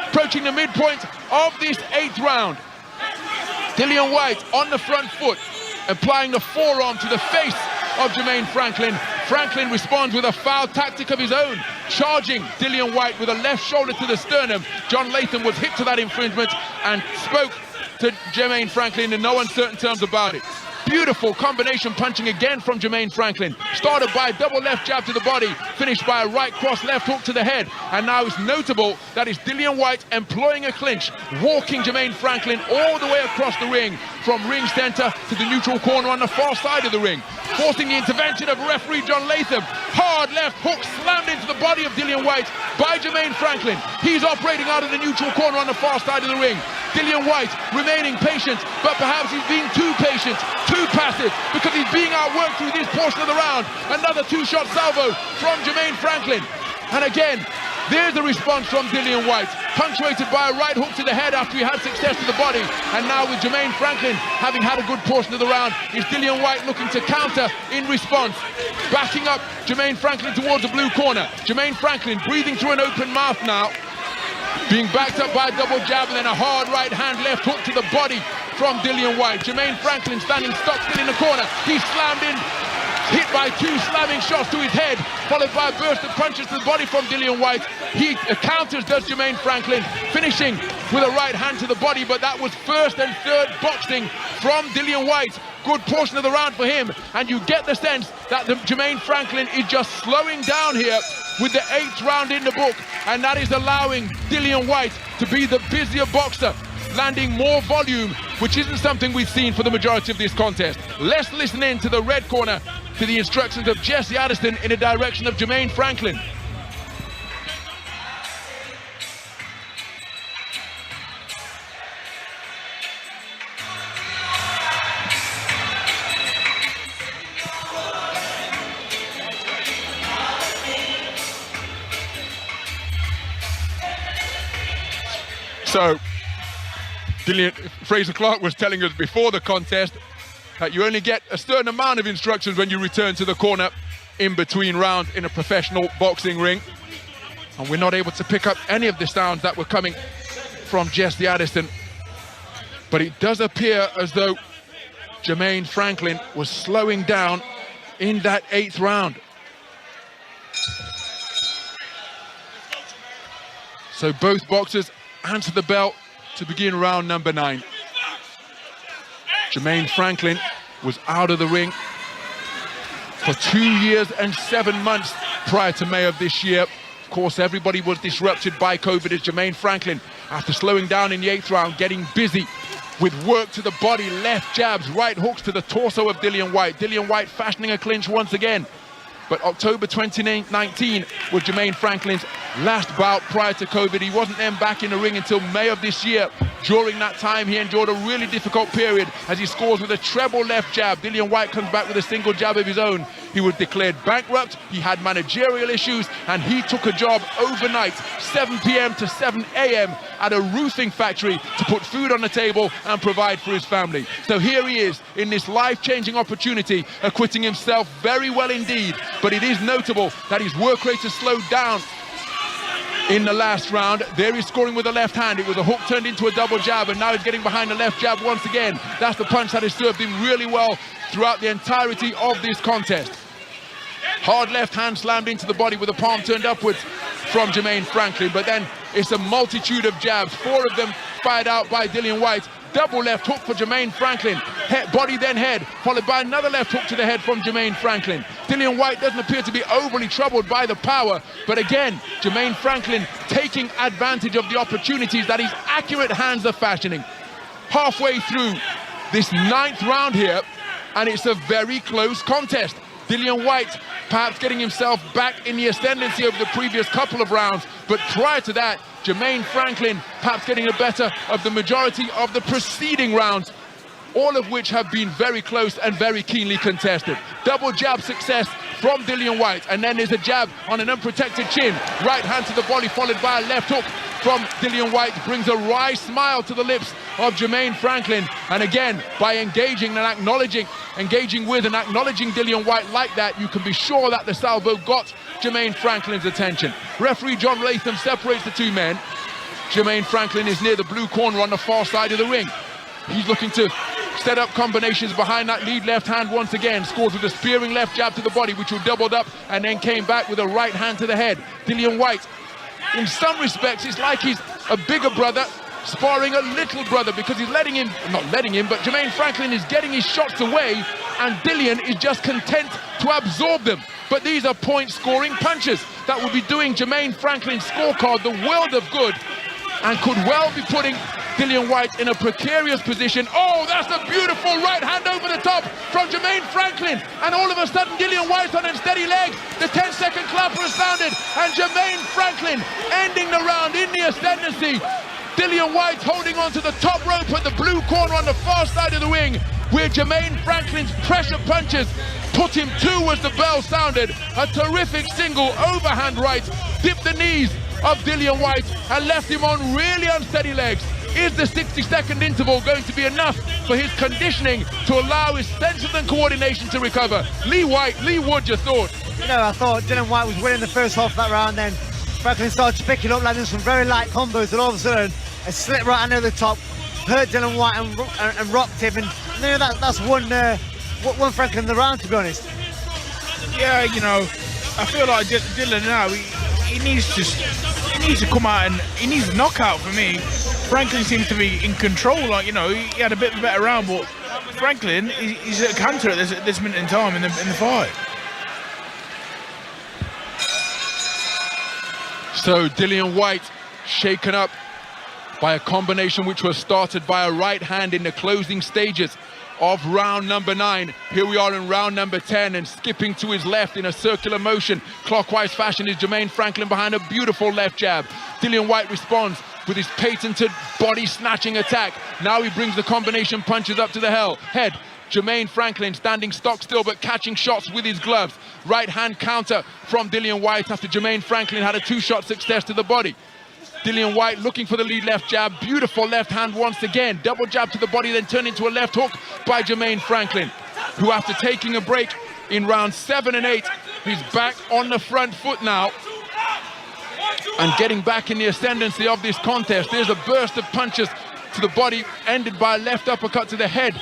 Approaching the midpoint of this 8th round. Dillian Whyte on the front foot, applying the forearm to the face of Jermaine Franklin. Franklin responds with a foul tactic of his own, charging Dillian Whyte with a left shoulder to the sternum. John Latham was hit to that infringement and spoke to Jermaine Franklin in no uncertain terms about it. Beautiful combination punching again from Jermaine Franklin. Started by a double left jab to the body, finished by a right cross left hook to the head. And now it's notable that it's Dillian Whyte employing a clinch, walking Jermaine Franklin all the way across the ring, from ring center to the neutral corner on the far side of the ring, forcing the intervention of referee John Latham. Hard left hook slammed into the body of Dillian Whyte by Jermaine Franklin. He's operating out of the neutral corner on the far side of the ring. Dillian Whyte remaining patient, but perhaps he's being too patient, too passive, because he's being outworked through this portion of the round. Another 2-shot salvo from Jermaine Franklin. And again, there's a response from Dillian Whyte, punctuated by a right hook to the head after he had success to the body. And now with Jermaine Franklin having had a good portion of the round, is Dillian Whyte looking to counter in response. Backing up Jermaine Franklin towards the blue corner. Jermaine Franklin breathing through an open mouth now, being backed up by a double jab and then a hard right hand left hook to the body from Dillian Whyte. Jermaine Franklin standing stock still in the corner. He's slammed in, hit by 2 slamming shots to his head, followed by a burst of punches to the body from Dillian Whyte. He counters, does Jermaine Franklin, finishing with a right hand to the body, but that was first and third boxing from Dillian Whyte. Good portion of the round for him, and you get the sense that Jermaine Franklin is just slowing down here with the 8th round in the book, and that is allowing Dillian Whyte to be the busier boxer, landing more volume, which isn't something we've seen for the majority of this contest. Let's listen in to the red corner, to the instructions of Jesse Addison in the direction of Jermaine Franklin. So, Fraser Clark was telling us before the contest that you only get a certain amount of instructions when you return to the corner in between rounds in a professional boxing ring. And we're not able to pick up any of the sounds that were coming from Jesse Addison. But it does appear as though Jermaine Franklin was slowing down in that 8th round. So both boxers answer the bell to begin round number 9. Jermaine Franklin was out of the ring for 2 years and 7 months prior to May of this year. Of course, everybody was disrupted by COVID as Jermaine Franklin, after slowing down in the 8th round, getting busy with work to the body, left jabs, right hooks to the torso of Dillian Whyte. Dillian Whyte fashioning a clinch once again. But October 2019 was Jermaine Franklin's last bout prior to COVID. He wasn't then back in the ring until May of this year. During that time, he endured a really difficult period as he scores with a treble left jab. Dillian Whyte comes back with a single jab of his own. He was declared bankrupt, he had managerial issues, and he took a job overnight, 7 p.m. to 7 a.m. at a roofing factory to put food on the table and provide for his family. So here he is in this life-changing opportunity, acquitting himself very well indeed. But it is notable that his work rate has slowed down in the last round. There he's scoring with the left hand. It was a hook turned into a double jab, and now he's getting behind the left jab once again. That's the punch that has served him really well throughout the entirety of this contest. Hard left hand slammed into the body with the palm turned upwards from Jermaine Franklin, but then it's a multitude of jabs, 4 of them fired out by Dillian Whyte. Double left hook for Jermaine Franklin. Body then head, followed by another left hook to the head from Jermaine Franklin. Dillian Whyte doesn't appear to be overly troubled by the power, but again, Jermaine Franklin taking advantage of the opportunities that his accurate hands are fashioning. Halfway through this 9th round here, and it's a very close contest. Dillian Whyte perhaps getting himself back in the ascendancy over the previous couple of rounds, but prior to that, Jermaine Franklin perhaps getting the better of the majority of the preceding rounds, all of which have been very close and very keenly contested. Double jab success from Dillian Whyte, and then there's a jab on an unprotected chin. Right hand to the body, followed by a left hook from Dillian Whyte, brings a wry smile to the lips of Jermaine Franklin. And again, by engaging with and acknowledging Dillian Whyte like that, you can be sure that the salvo got Jermaine Franklin's attention. Referee John Latham separates the 2 men. Jermaine Franklin is near the blue corner on the far side of the ring. He's looking to set up combinations behind that lead left hand once again. Scores with a spearing left jab to the body, which was doubled up and then came back with a right hand to the head. Dillian Whyte, in some respects, it's like he's a bigger brother sparring a little brother, because he's but Jermaine Franklin is getting his shots away and Dillian is just content to absorb them. But these are point-scoring punches that will be doing Jermaine Franklin's scorecard the world of good and could well be putting Dillian Whyte in a precarious position. Oh, that's a beautiful right hand over the top from Jermaine Franklin. And all of a sudden, Dillian Whyte on unsteady legs. The 10-second clapper has sounded, and Jermaine Franklin ending the round in the ascendancy. Dillian Whyte holding on to the top rope at the blue corner on the far side of the ring, where Jermaine Franklin's pressure punches put him to as the bell sounded. A terrific single overhand right, dipped the knees of Dillian Whyte and left him on really unsteady legs. Is the 60-second interval going to be enough for his conditioning to allow his senses and coordination to recover? Lee Wood, your thoughts? You know, I thought Dillian Whyte was winning the first half of that round, then Franklin started to pick it up, landing some very light combos, and all of a sudden, a slip right hand over the top, hurt Dillian Whyte and rocked him, and you know, that's one Franklin in the round, to be honest. Yeah, you know, I feel like Dillian now, he needs to come out and he needs a knockout for me. Franklin seems to be in control, like, you know, he had a bit of a better round, but Franklin, he's a canter at this minute in time in the fight. So Dillian Whyte shaken up by a combination which was started by a right hand in the closing stages of round number 9. Here we are in round number 10, and skipping to his left in a circular motion, clockwise fashion, is Jermaine Franklin behind a beautiful left jab. Dillian Whyte responds with his patented body snatching attack. Now he brings the combination punches up to the head. Jermaine Franklin standing stock still but catching shots with his gloves. Right hand counter from Dillian Whyte after Jermaine Franklin had a 2-shot success to the body. Dillian Whyte looking for the lead left jab. Beautiful left hand once again. Double jab to the body, then turned into a left hook by Jermaine Franklin, who after taking a break in rounds 7 and 8, he's back on the front foot now and getting back in the ascendancy of this contest. There's a burst of punches to the body, ended by a left uppercut to the head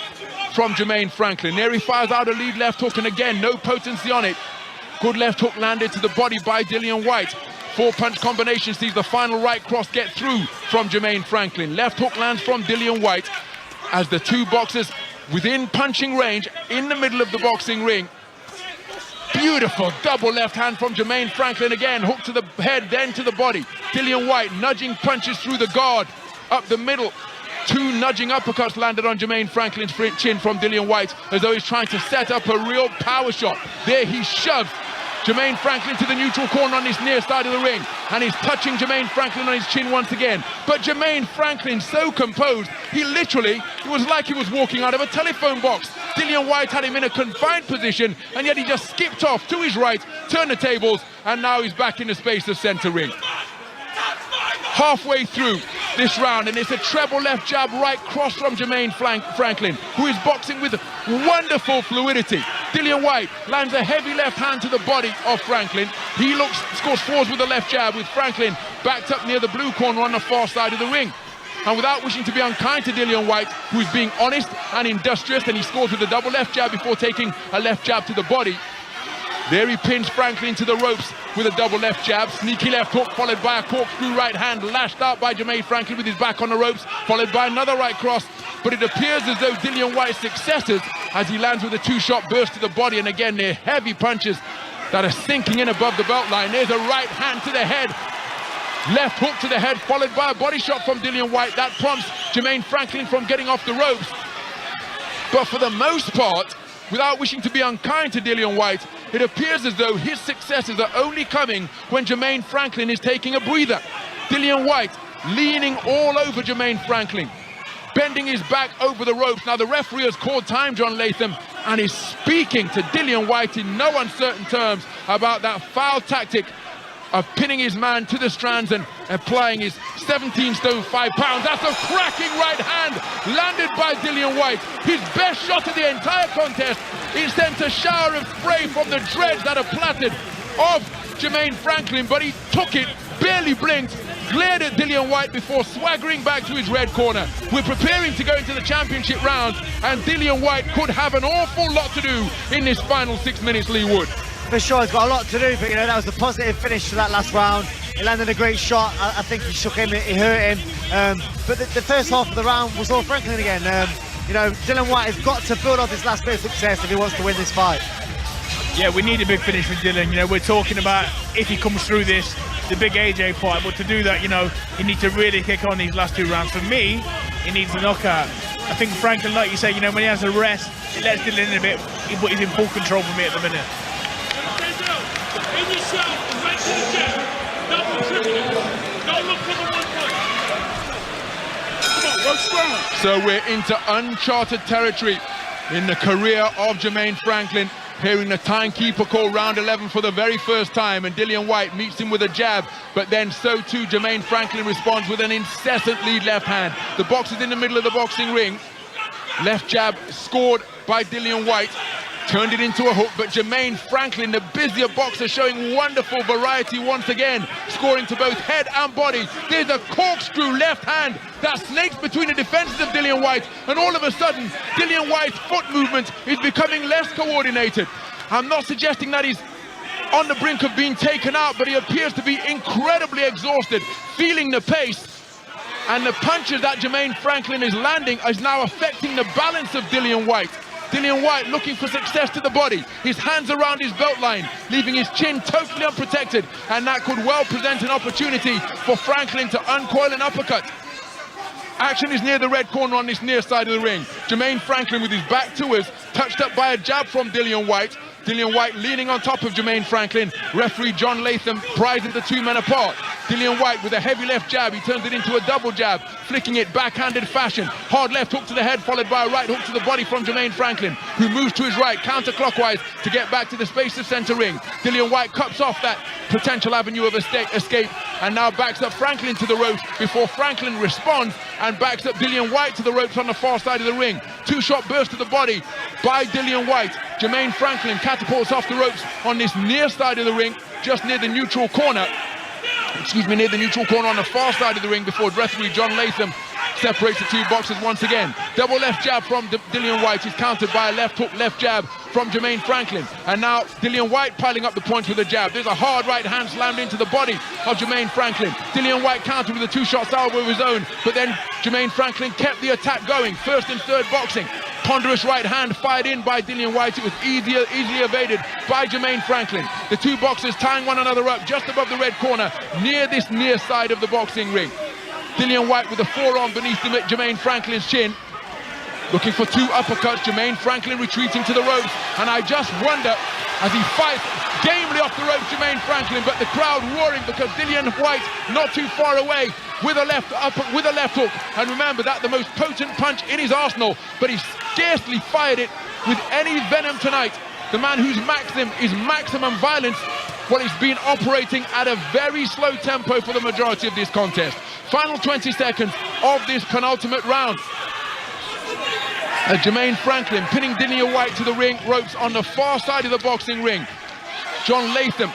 from Jermaine Franklin. There he fires out a lead left hook, and again, no potency on it. Good left hook landed to the body by Dillian Whyte. 4-punch combination sees the final right cross get through from Jermaine Franklin. Left hook lands from Dillian Whyte as the two boxers within punching range in the middle of the boxing ring. Beautiful double left hand from Jermaine Franklin again. Hook to the head, then to the body. Dillian Whyte nudging punches through the guard, up the middle. Two nudging uppercuts landed on Jermaine Franklin's chin from Dillian Whyte as though he's trying to set up a real power shot. There he shoves Jermaine Franklin to the neutral corner on this near side of the ring, and he's touching Jermaine Franklin on his chin once again. But Jermaine Franklin so composed, it was like he was walking out of a telephone box. Dillian Whyte had him in a confined position, and yet he just skipped off to his right, turned the tables, and now he's back in the space of center ring. Halfway through this round, and it's a treble left jab right cross from Jermaine Franklin, who is boxing with wonderful fluidity. Dillian Whyte lands a heavy left hand to the body of Franklin. He scores fours with a left jab, with Franklin backed up near the blue corner on the far side of the ring. And without wishing to be unkind to Dillian Whyte, who is being honest and industrious, and he scores with a double left jab before taking a left jab to the body. There he pins Franklin to the ropes with a double left jab. Sneaky left hook followed by a corkscrew right hand lashed out by Jermaine Franklin with his back on the ropes, followed by another right cross. But it appears as though Dillian Whyte's successes as he lands with a two-shot burst to the body, and again they're heavy punches that are sinking in above the belt line. There's a right hand to the head. Left hook to the head followed by a body shot from Dillian Whyte. That prompts Jermaine Franklin from getting off the ropes. But for the most part, without wishing to be unkind to Dillian Whyte, it appears as though his successes are only coming when Jermaine Franklin is taking a breather. Dillian Whyte leaning all over Jermaine Franklin, bending his back over the ropes. Now the referee has called time, John Latham, and is speaking to Dillian Whyte in no uncertain terms about that foul tactic of pinning his man to the strands and applying his 17 stone 5 pounds. That's a cracking right hand landed by Dillian Whyte. His best shot of the entire contest. It sent a shower of spray from the dreads that are plaited of Jermaine Franklin, but he took it, barely blinked, glared at Dillian Whyte before swaggering back to his red corner. We're preparing to go into the championship round, and Dillian Whyte could have an awful lot to do in this final 6 minutes, Lee Wood. For sure, he's got a lot to do, but that was a positive finish to that last round. He landed a great shot. I think he shook him, he hurt him. But the first half of the round was all Franklin again. Dillian Whyte has got to build off this last bit of success if he wants to win this fight. Yeah, we need a big finish with Dillian. We're talking about if he comes through this, the big AJ fight, but to do that, he needs to really kick on these last two rounds. For me, he needs a knockout. I think Franklin, like you say, when he has a rest, it lets Dillian in a bit, but he's in full control for me at the minute. So we're into uncharted territory in the career of Jermaine Franklin, hearing the timekeeper call round 11 for the very first time, and Dillian Whyte meets him with a jab, but then so too Jermaine Franklin responds with an incessant lead left hand. The boxer's in the middle of the boxing ring. Left jab scored by Dillian Whyte, turned it into a hook, but Jermaine Franklin, the busier boxer, showing wonderful variety once again, scoring to both head and body. There's a corkscrew left hand that snakes between the defenses of Dillian Whyte, and all of a sudden, Dillian Whyte's foot movement is becoming less coordinated. I'm not suggesting that he's on the brink of being taken out, but he appears to be incredibly exhausted, feeling the pace. And the punches that Jermaine Franklin is landing is now affecting the balance of Dillian Whyte. Dillian Whyte looking for success to the body, his hands around his belt line, leaving his chin totally unprotected, and that could well present an opportunity for Franklin to uncoil an uppercut. Action is near the red corner on this near side of the ring. Jermaine Franklin with his back to us, touched up by a jab from Dillian Whyte. Dillian Whyte leaning on top of Jermaine Franklin. Referee John Latham prizes the two men apart. Dillian Whyte with a heavy left jab, he turns it into a double jab, flicking it backhanded fashion. Hard left hook to the head, followed by a right hook to the body from Jermaine Franklin, who moves to his right, counterclockwise, to get back to the space of center ring. Dillian Whyte cuts off that potential avenue of escape, and now backs up Franklin to the ropes before Franklin responds and backs up Dillian Whyte to the ropes on the far side of the ring. Two-shot burst to the body by Dillian Whyte. Jermaine Franklin catapults off the ropes on this near side of the ring, just near the neutral corner. Near the neutral corner on the far side of the ring before referee John Latham separates the two boxers once again. Double left jab from Dillian Whyte is countered by a left hook, left jab from Jermaine Franklin. And now Dillian Whyte piling up the points with a jab. There's a hard right hand slammed into the body of Jermaine Franklin. Dillian Whyte countered with a two-shot salvo of his own, but then Jermaine Franklin kept the attack going. First and third boxing. Ponderous right hand fired in by Dillian Whyte. It was easily evaded by Jermaine Franklin. The two boxers tying one another up just above the red corner, near this near side of the boxing ring. Dillian Whyte with a forearm beneath Jermaine Franklin's chin, looking for two uppercuts. Jermaine Franklin retreating to the ropes, and I just wonder, as he fights gamely off the ropes, Jermaine Franklin, but the crowd roaring because Dillian Whyte not too far away with a left hook. And remember, that the most potent punch in his arsenal, but he scarcely fired it with any venom tonight. The man whose maxim is maximum violence, well, he's been operating at a very slow tempo for the majority of this contest. Final 20 seconds of this penultimate round. Jermaine Franklin pinning Dillian Whyte to the ring ropes on the far side of the boxing ring. John Latham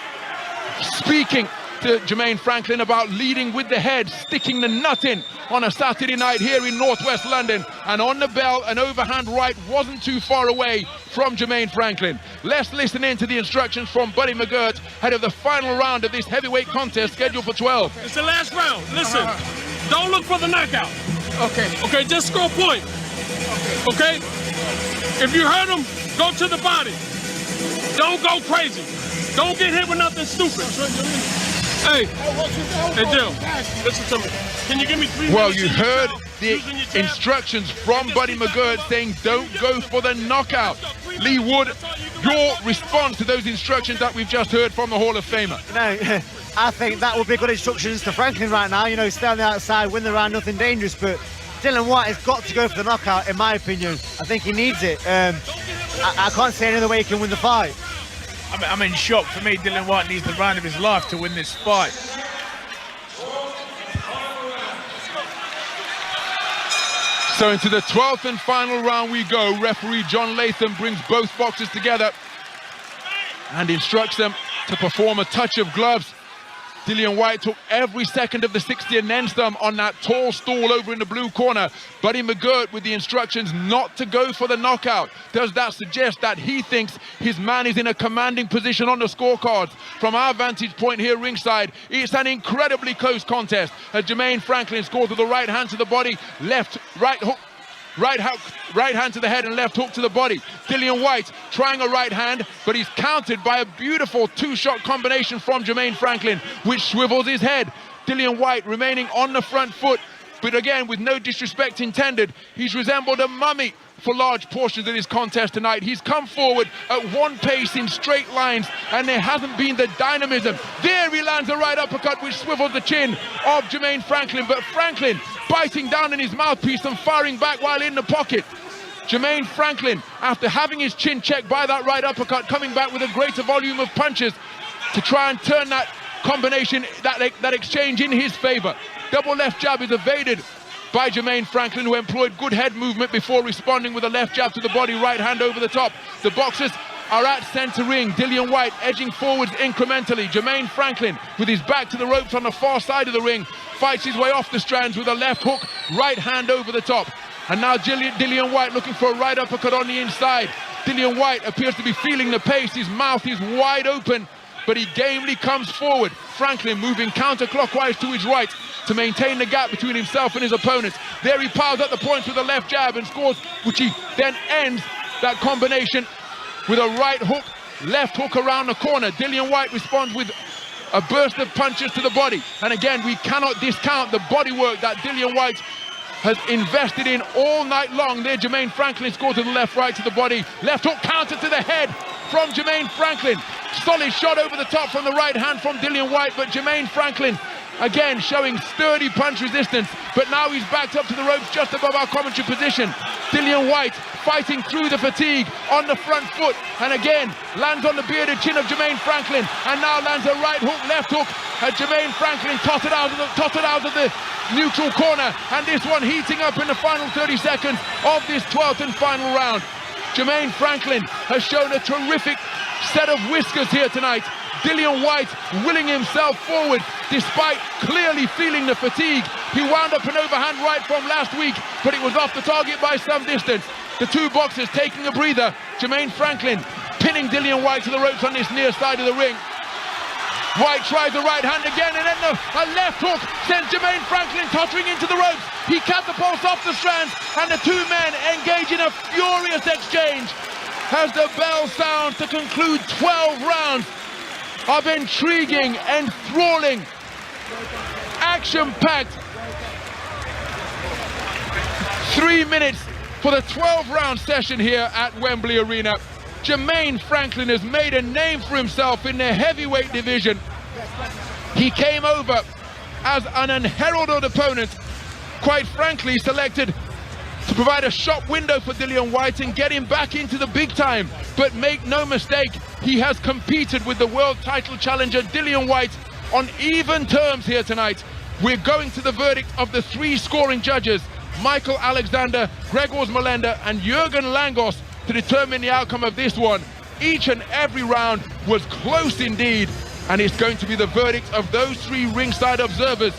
speaking to Jermaine Franklin about leading with the head, sticking the nut in on a Saturday night here in northwest London. And on the bell, an overhand right wasn't too far away from Jermaine Franklin. Let's listen in to the instructions from Buddy McGirt ahead of the final round of this heavyweight contest scheduled for 12. It's the last round. Listen, don't look for the knockout. Okay, just score point. Okay? If you hurt him, go to the body. Don't go crazy. Don't get hit with nothing stupid. Hey, Jill, listen to me. Can you give me 3 minutes? Well, you heard the instructions from Buddy McGirt saying don't go for the knockout. Lee Wood, your response to those instructions that we've just heard from the Hall of Famer? No, I think that would be good instructions to Franklin right now. You know, stay on the outside, win the round, nothing dangerous. But Dillian Whyte has got to go for the knockout, in my opinion. I think he needs it. I can't see any other way he can win the fight. I'm in shock. For me, Dillian Whyte needs the round of his life to win this fight. So into the 12th and final round we go. Referee John Latham brings both boxers together and instructs them to perform a touch of gloves. Dillian Whyte took every second of the 60 and then some on that tall stool over in the blue corner. Buddy McGirt with the instructions not to go for the knockout. Does that suggest that he thinks his man is in a commanding position on the scorecards? From our vantage point here ringside, it's an incredibly close contest. As Jermaine Franklin scores with the right hand to the body, right hook. Right hand to the head and left hook to the body. Dillian Whyte trying a right hand, but he's countered by a beautiful two-shot combination from Jermaine Franklin, which swivels his head. Dillian Whyte remaining on the front foot, but again, with no disrespect intended, he's resembled a mummy for large portions of this contest tonight. He's come forward at one pace in straight lines, and there hasn't been the dynamism. There he lands a right uppercut which swivels the chin of Jermaine Franklin, but Franklin biting down in his mouthpiece and firing back while in the pocket. Jermaine Franklin, after having his chin checked by that right uppercut, coming back with a greater volume of punches to try and turn that combination, that exchange in his favor. Double left jab is evaded by Jermaine Franklin, who employed good head movement before responding with a left jab to the body, right hand over the top. The boxers are at center ring. Dillian Whyte edging forwards incrementally. Jermaine Franklin, with his back to the ropes on the far side of the ring, fights his way off the strands with a left hook, right hand over the top. And now Dillian Whyte looking for a right uppercut on the inside. Dillian Whyte appears to be feeling the pace. His mouth is wide open, but he gamely comes forward. Franklin moving counterclockwise to his right to maintain the gap between himself and his opponent. There he piles up the points with a left jab and scores, which he then ends that combination with a right hook, left hook around the corner. Dillian Whyte responds with a burst of punches to the body. And again, we cannot discount the body work that Dillian Whyte has invested in all night long. There, Jermaine Franklin scores to the left, right to the body. Left hook counter to the head from Jermaine Franklin. Solid shot over the top from the right hand from Dillian Whyte, but Jermaine Franklin again showing sturdy punch resistance, but now he's backed up to the ropes just above our commentary position. Dillian Whyte fighting through the fatigue on the front foot, and again lands on the bearded chin of Jermaine Franklin, and now lands a right hook, left hook, as Jermaine Franklin totted out of the neutral corner, and this one heating up in the final 30 seconds of this 12th and final round. Jermaine Franklin has shown a terrific set of whiskers here tonight. Dillian Whyte willing himself forward despite clearly feeling the fatigue, He wound up an overhand right from last week, but it was off the target by some distance. The two boxers taking a breather. Jermaine Franklin pinning Dillian Whyte to the ropes on this near side of the ring. Whyte tries the right hand again, and then a left hook sends Jermaine Franklin tottering into the ropes. He catapults off the strands, and the two men engage in a furious exchange as the bell sounds to conclude 12 rounds of intriguing, enthralling, action-packed 3 minutes for the 12-round session here at Wembley Arena. Jermaine Franklin has made a name for himself in the heavyweight division. He came over as an unheralded opponent, quite frankly selected to provide a shop window for Dillian Whyte and get him back into the big time. But make no mistake, he has competed with the world title challenger Dillian Whyte on even terms here tonight. We're going to the verdict of the three scoring judges, Michael Alexander, Grzegorz Molenda and Jurgen Langos, to determine the outcome of this one. Each and every round was close indeed, and it's going to be the verdict of those three ringside observers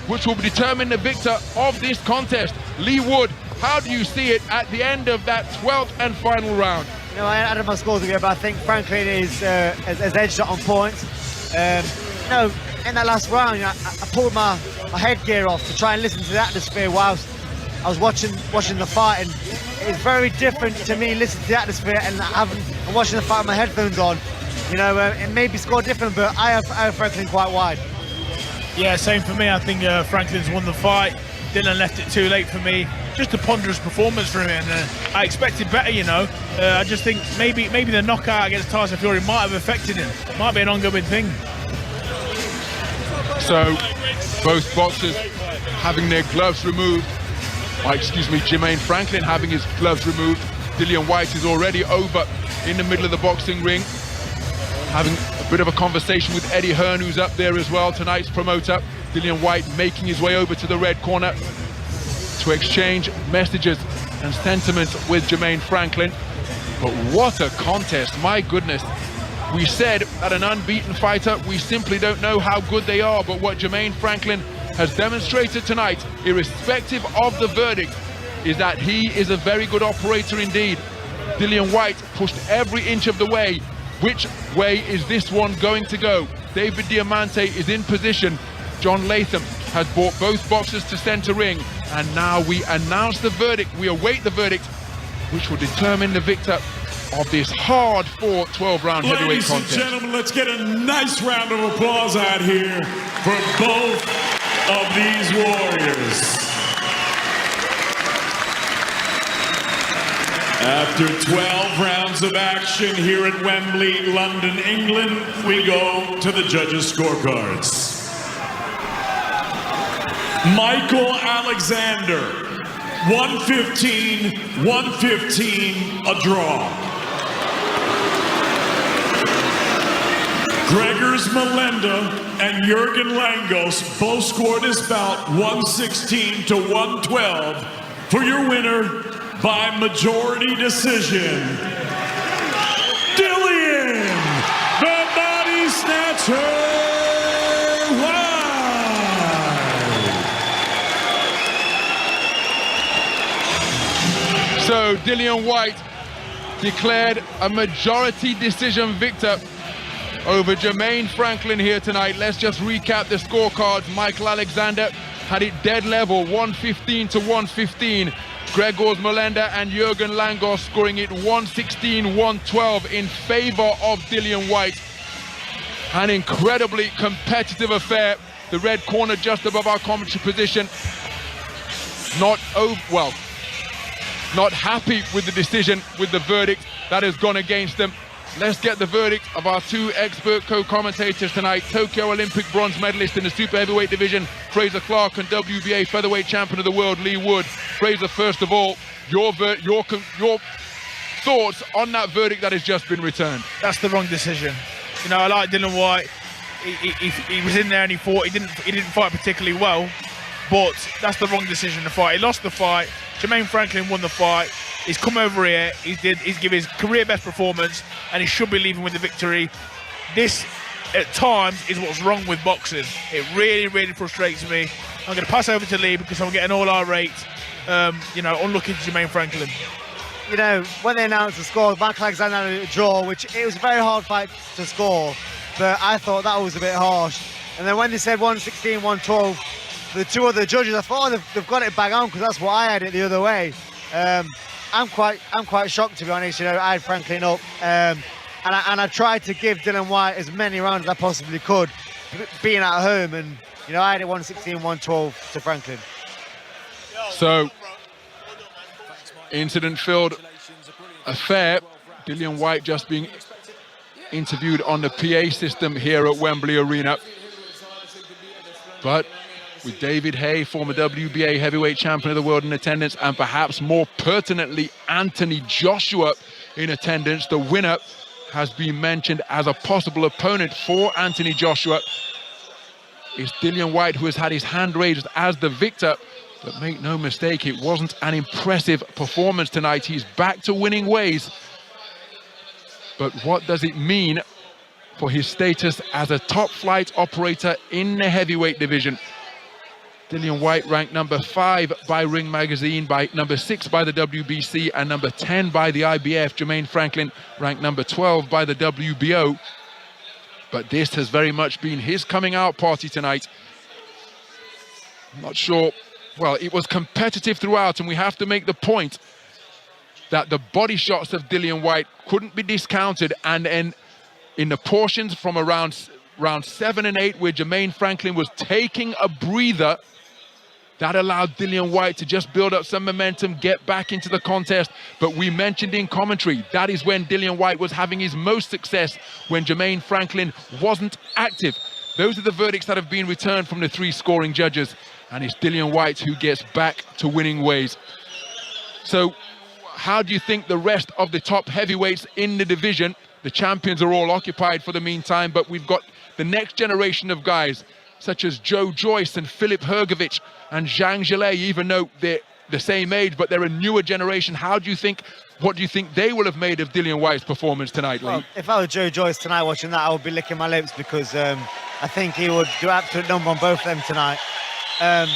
which will determine the victor of this contest. Lee Wood, how do you see it at the end of that 12th and final round? You know, I added my scores together, but I think Franklin has edged it on points. You know, in that last round, you know, I pulled my headgear off to try and listen to the atmosphere whilst I was watching the fight, and it's very different to me listening to the atmosphere and watching the fight with my headphones on. You know, it may be scored different, but I have Franklin quite wide. Yeah, same for me. I think Franklin's won the fight. Dillian left it too late for me. Just a ponderous performance from him, and I expected better, you know. I just think maybe the knockout against Tyson Fury might have affected him. Might be an ongoing thing. So, both boxers having their gloves removed. Jermaine Franklin having his gloves removed. Dillian Whyte is already over in the middle of the boxing ring, having a bit of a conversation with Eddie Hearn, who's up there as well, tonight's promoter. Dillian Whyte making his way over to the red corner to exchange messages and sentiments with Jermaine Franklin. But what a contest, my goodness. We said that an unbeaten fighter, we simply don't know how good they are, but what Jermaine Franklin has demonstrated tonight, irrespective of the verdict, is that he is a very good operator indeed. Dillian Whyte pushed every inch of the way. Which way is this one going to go? David Diamante is in position. John Latham has brought both boxers to center ring, and now we announce the verdict. We await the verdict, which will determine the victor of this hard-fought 12-round heavyweight contest. Ladies and gentlemen, let's get a nice round of applause out here for both of these warriors. After 12 rounds of action here at Wembley, London, England, we go to the judges' scorecards. Michael Alexander, 115, 115, a draw. Grzegorz Molenda and Jurgen Langos both scored this bout 116 to 112 for your winner by majority decision, Dillian, the Body Snatcher Whyte. So Dillian Whyte declared a majority decision victor over Jermaine Franklin here tonight. Let's just recap the scorecards. Michael Alexander had it dead level, 115 to 115. Grzegorz Molenda and Jurgen Langos scoring it 116-112 in favor of Dillian Whyte. An incredibly competitive affair. The red corner just above our commentary position. Not happy with the decision, with the verdict that has gone against them. Let's get the verdict of our two expert co-commentators tonight. Tokyo Olympic bronze medalist in the super heavyweight division, Fraser Clark, and WBA featherweight champion of the world, Lee Wood. Fraser, first of all, your thoughts on that verdict that has just been returned. That's the wrong decision. You know, I like Dillian Whyte. He was in there and he fought. He didn't fight particularly well, but that's the wrong decision to fight. He lost the fight. Jermaine Franklin won the fight. He's come over here. He's given his career best performance, and he should be leaving with the victory. This, at times, is what's wrong with boxing. It really, really frustrates me. I'm going to pass over to Lee because I'm getting all irate. Unlucky to Jermaine Franklin. When they announced the score, Mark Alexander had a draw, which it was a very hard fight to score, but I thought that was a bit harsh. And then when they said 116, 112, the two other judges, I thought they've got it bang on because that's what I had it the other way. I'm quite shocked, to be honest. I had Franklin up, and I tried to give Dillian Whyte as many rounds as I possibly could, being at home, and I had it 116, 112 to Franklin. So, incident-filled affair. Dillian Whyte just being interviewed on the PA system here at Wembley Arena. But with David Haye, former WBA heavyweight champion of the world, in attendance, and perhaps more pertinently Anthony Joshua in attendance, the winner has been mentioned as a possible opponent for Anthony Joshua. It's Dillian Whyte, who has had his hand raised as the victor. But make no mistake, it wasn't an impressive performance tonight. He's back to winning ways. But what does it mean for his status as a top-flight operator in the heavyweight division? Dillian Whyte ranked number 5 by Ring Magazine, by number 6 by the WBC, and number 10 by the IBF. Jermaine Franklin ranked number 12 by the WBO. But this has very much been his coming out party tonight. I'm not sure. Well, it was competitive throughout, and we have to make the point that the body shots of Dillian Whyte couldn't be discounted. And then in the portions from around round 7 and 8, where Jermaine Franklin was taking a breather, that allowed Dillian Whyte to just build up some momentum, get back into the contest. But we mentioned in commentary, that is when Dillian Whyte was having his most success, when Jermaine Franklin wasn't active. Those are the verdicts that have been returned from the 3 scoring judges. And it's Dillian Whyte who gets back to winning ways. So how do you think the rest of the top heavyweights in the division, the champions are all occupied for the meantime, but we've got the next generation of guys, such as Joe Joyce and Filip Hrgovic and Zhang Zhilei, even though they're the same age, but they're a newer generation. What do you think they will have made of Dillian Whyte's performance tonight, Lee? Well, if I was Joe Joyce tonight watching that, I would be licking my lips, because I think he would do absolute number on both of them tonight. I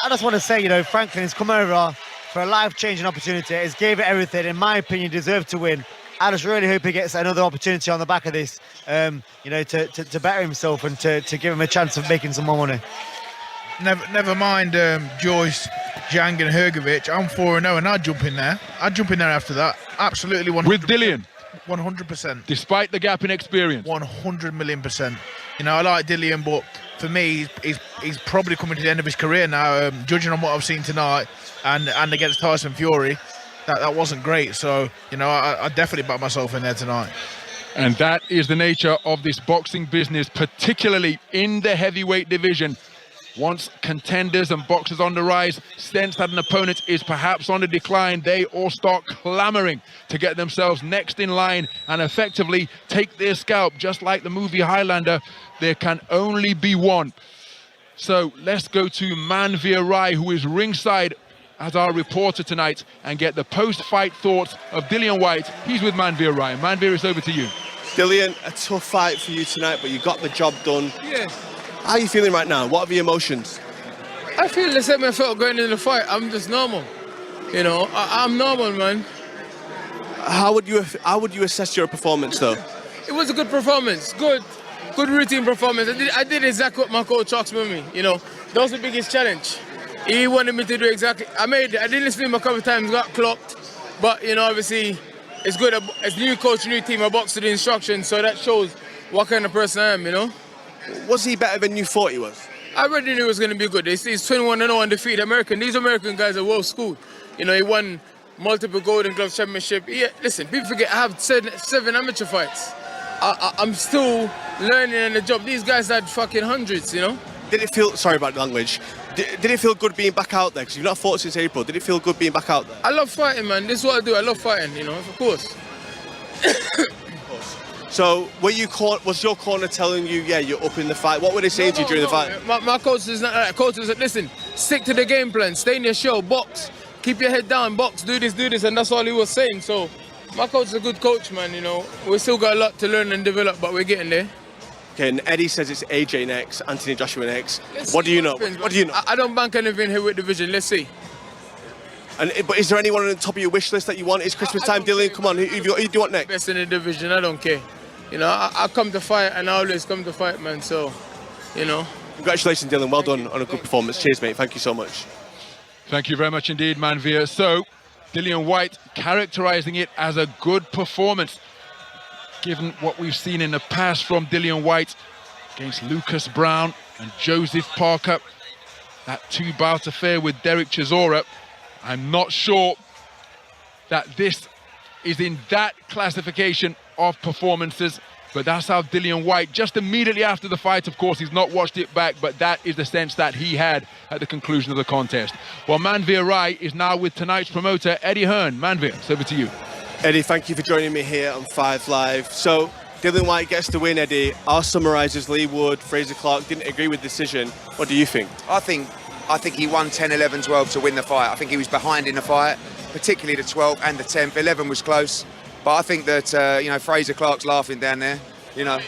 just want to say, Franklin has come over for a life-changing opportunity. He's gave it everything. In my opinion, deserved to win. I just really hope he gets another opportunity on the back of this, to better himself and to give him a chance of making some more money. Never mind Joyce, Zhang and Hrgovic. I'm 4-0 and I'd jump in there. I'd jump in there after that. Absolutely 100%. With Dillian? 100%. Despite the gap in experience? 100 million %. I like Dillian, but for me, he's probably coming to the end of his career now. Judging on what I've seen tonight and against Tyson Fury, that wasn't great. So, I definitely back myself in there tonight. And that is the nature of this boxing business, particularly in the heavyweight division. Once contenders and boxers on the rise sense that an opponent is perhaps on the decline, they all start clamoring to get themselves next in line and effectively take their scalp. Just like the movie Highlander, there can only be one. So let's go to Manveer Rai, who is ringside as our reporter tonight, and get the post-fight thoughts of Dillian Whyte. He's with Manveer Rai. Manveer, it's over to you. Dillian, a tough fight for you tonight, but you got the job done. Yes. How are you feeling right now? What are your emotions? I feel the same I felt going into the fight. I'm just normal. I'm normal, man. How would you assess your performance, though? It was a good performance. Good routine performance. I did exactly what my coach asked me. That was the biggest challenge. He wanted me to do exactly. I did listen to him a couple of times, got clocked. But, obviously, it's good. As new coach, new team, I boxed to the instructions, so that shows what kind of person I am, Was he better than you thought he was? I already knew he was going to be good. He's 21-0 undefeated American. These American guys are well schooled. He won multiple Golden Glove championship. Listen, people forget I have 7 amateur fights. I'm still learning on the job. These guys had fucking hundreds, Did it feel, sorry about the language, did it feel good being back out there? Because you've not fought since April. Did it feel good being back out there? I love fighting, man. This is what I do. I love fighting, of course. So, was your corner telling you, yeah, you're up in the fight? What were they saying to you during the fight? My coach is not like that. Coach is like, listen, stick to the game plan, stay in your show, box, keep your head down, box, do this, and that's all he was saying. So, my coach is a good coach, man, We still got a lot to learn and develop, but we're getting there. Okay, and Eddie says it's AJ next, Anthony Joshua next. What do you know? What do you know? I don't bank anything heavyweight division. Let's see. But is there anyone on the top of your wish list that you want? It's Christmas time, Dillian. Come on, who do you want next? Best in the division. I don't care. You know, I come to fight, and I always come to fight, man. So, you know. Congratulations, Dillian. Well done on a good performance. Cheers, mate. Thank you so much. Thank you very much indeed, Manveer. So, Dillian Whyte characterising it as a good performance, given what we've seen in the past from Dillian Whyte against Lucas Brown and Joseph Parker. That two-bout affair with Derek Chisora. I'm not sure that this is in that classification of performances, but that's how Dillian Whyte, just immediately after the fight, of course, he's not watched it back, but that is the sense that he had at the conclusion of the contest. Well, Manveer Rai is now with tonight's promoter, Eddie Hearn. Manveer, it's over to you. Eddie, thank you for joining me here on 5 Live. So, Dillian Whyte gets the win, Eddie. Our summarisers, Lee Wood, Fraser Clark, didn't agree with the decision. What do you think? I think he won 10, 11, 12 to win the fight. I think he was behind in the fight, particularly the 12 and the 10th. 11 was close, but I think that, you know, Fraser Clark's laughing down there, you know.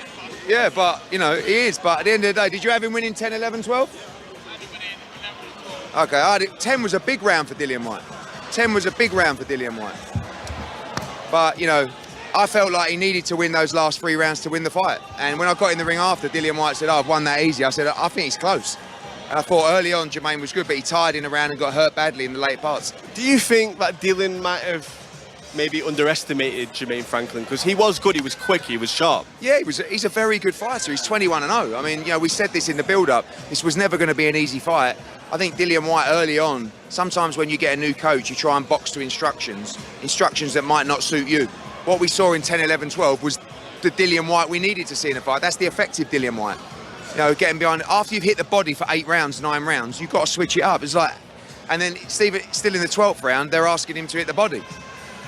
Yeah, but, you know, he is. But at the end of the day, did you have him winning 10, 11, 12? Okay, 10 was a big round for Dillian Whyte. 10 was a big round for Dillian Whyte. But, you know, I felt like he needed to win those last 3 rounds to win the fight. And when I got in the ring after, Dillian Whyte said, "Oh, I've won that easy." I said, "I think he's close." And I thought early on Jermaine was good, but he tired in a round and got hurt badly in the late parts. Do you think that Dillian might have maybe underestimated Jermaine Franklin? Because he was good, he was quick, he was sharp. Yeah, he's a very good fighter. He's 21-0. I mean, you know, we said this in the build-up. This was never going to be an easy fight. I think Dillian Whyte early on, sometimes when you get a new coach, you try and box to instructions that might not suit you. What we saw in 10, 11, 12 was the Dillian Whyte we needed to see in a fight. That's the effective Dillian Whyte. You know, getting behind, after you've hit the body for 8 rounds, 9 rounds, you've got to switch it up. It's like, and then still in the 12th round, they're asking him to hit the body.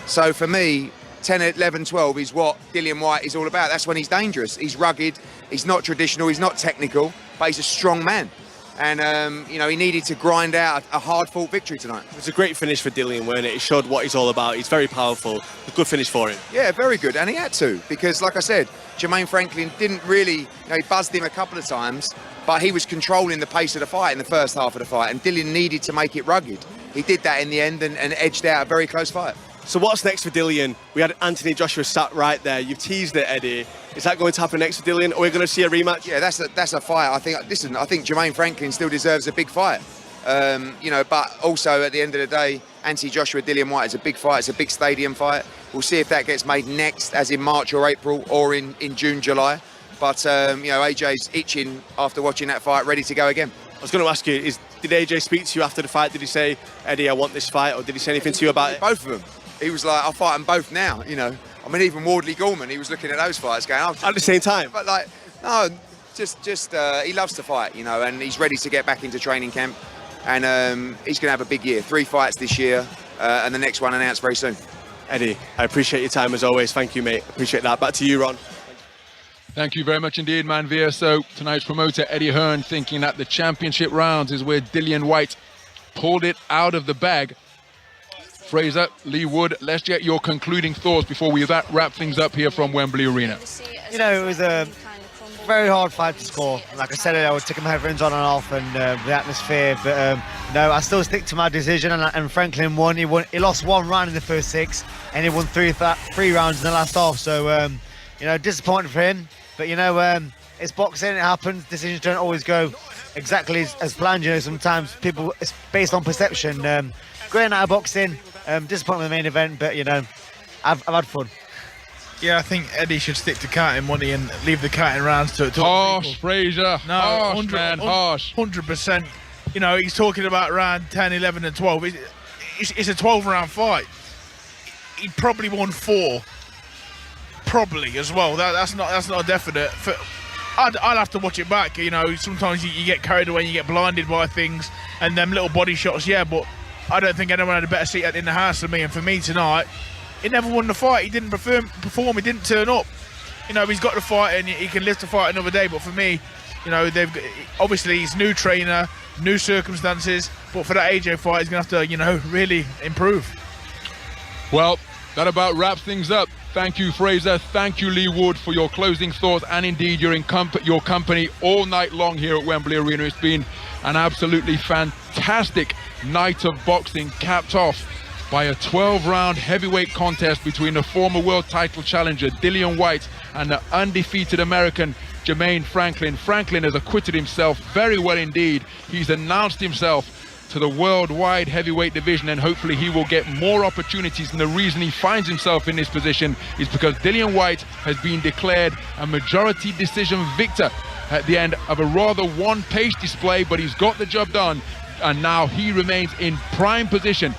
So for me, 10, 11, 12 is what Dillian Whyte is all about. That's when he's dangerous. He's rugged, he's not traditional, he's not technical, but he's a strong man. And, you know, he needed to grind out a hard-fought victory tonight. It was a great finish for Dillian, wasn't it? It showed what he's all about. He's very powerful. A good finish for him. Yeah, very good. And he had to, because, like I said, Jermaine Franklin didn't really, you know, he buzzed him a couple of times, but he was controlling the pace of the fight in the first half of the fight, and Dillian needed to make it rugged. He did that in the end and edged out a very close fight. So what's next for Dillian? We had Anthony Joshua sat right there. You've teased it, Eddie. Is that going to happen next for Dillian? Are we going to see a rematch? Yeah, that's a fight. I think Jermaine Franklin still deserves a big fight. You know, but also at the end of the day, Anthony Joshua, Dillian Whyte is a big fight. It's a big stadium fight. We'll see if that gets made next, as in March or April, or in June, July. But you know, AJ's itching after watching that fight, ready to go again. I was going to ask you, did AJ speak to you after the fight? Did he say, "Eddie, I want this fight," or did he say anything to you about it? Both of them. He was like, "I'll fight them both now." You know, I mean, even Wardley Gorman, he was looking at those fights, going, at the same time. But like, no, just he loves to fight, you know, and he's ready to get back into training camp, and he's going to have a big year. 3 fights this year, and the next one announced very soon. Eddie, I appreciate your time as always. Thank you, mate. Appreciate that. Back to you, Ron. Thank you very much indeed, Manveer. So tonight's promoter, Eddie Hearn, thinking that the championship rounds is where Dillian Whyte pulled it out of the bag. Fraser, Lee Wood, let's get your concluding thoughts before we wrap things up here from Wembley Arena. You know, it was a very hard fight to score. Like I said, I was taking my headphones on and off, and the atmosphere. But no, I still stick to my decision. And Franklin won. He lost 1 round in the first 6, and he won 3 rounds in the last half. So you know, disappointed for him. But you know, it's boxing. It happens. Decisions don't always go exactly as planned. You know, sometimes it's based on perception. Great night of boxing. Disappointed with the main event, but you know, I've had fun. Yeah, I think Eddie should stick to counting money and leave the counting rounds to Harsh, Fraser. No, harsh, man, harsh. 100%. You know, he's talking about round 10, 11 and 12. It's a 12-round fight. He probably won 4. Probably as well. That's not a definite. I'd have to watch it back. You know, sometimes you get carried away, you get blinded by things, and them little body shots, yeah, but I don't think anyone had a better seat in the house than me. And for me tonight, he never won the fight. He didn't perform. He didn't turn up. You know, he's got the fight and he can live to fight another day. But for me, you know, obviously he's new trainer, new circumstances. But for that AJ fight, he's gonna have to, you know, really improve. Well, That about wraps things up. Thank you, Fraser. Thank you, Lee Wood, for your closing thoughts and indeed your company all night long here at Wembley Arena. It's been an absolutely fantastic night of boxing, capped off by a 12-round heavyweight contest between the former world title challenger Dillian Whyte and the undefeated American Jermaine Franklin. Franklin has acquitted himself very well indeed. He's announced himself to the worldwide heavyweight division, and hopefully he will get more opportunities. And the reason he finds himself in this position is because Dillian Whyte has been declared a majority decision victor at the end of a rather one-page display, but he's got the job done, and now he remains in prime position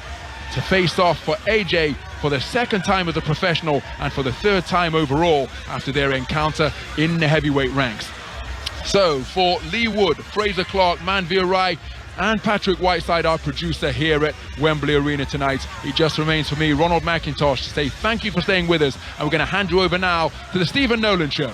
to face off for AJ for the second time as a professional and for the third time overall after their encounter in the heavyweight ranks. So for Lee Wood, Fraser Clark, Manveer Rai and Patrick Whiteside, our producer here at Wembley Arena tonight, it just remains for me, Ronald McIntosh, to say thank you for staying with us, and we're going to hand you over now to the Stephen Nolan Show.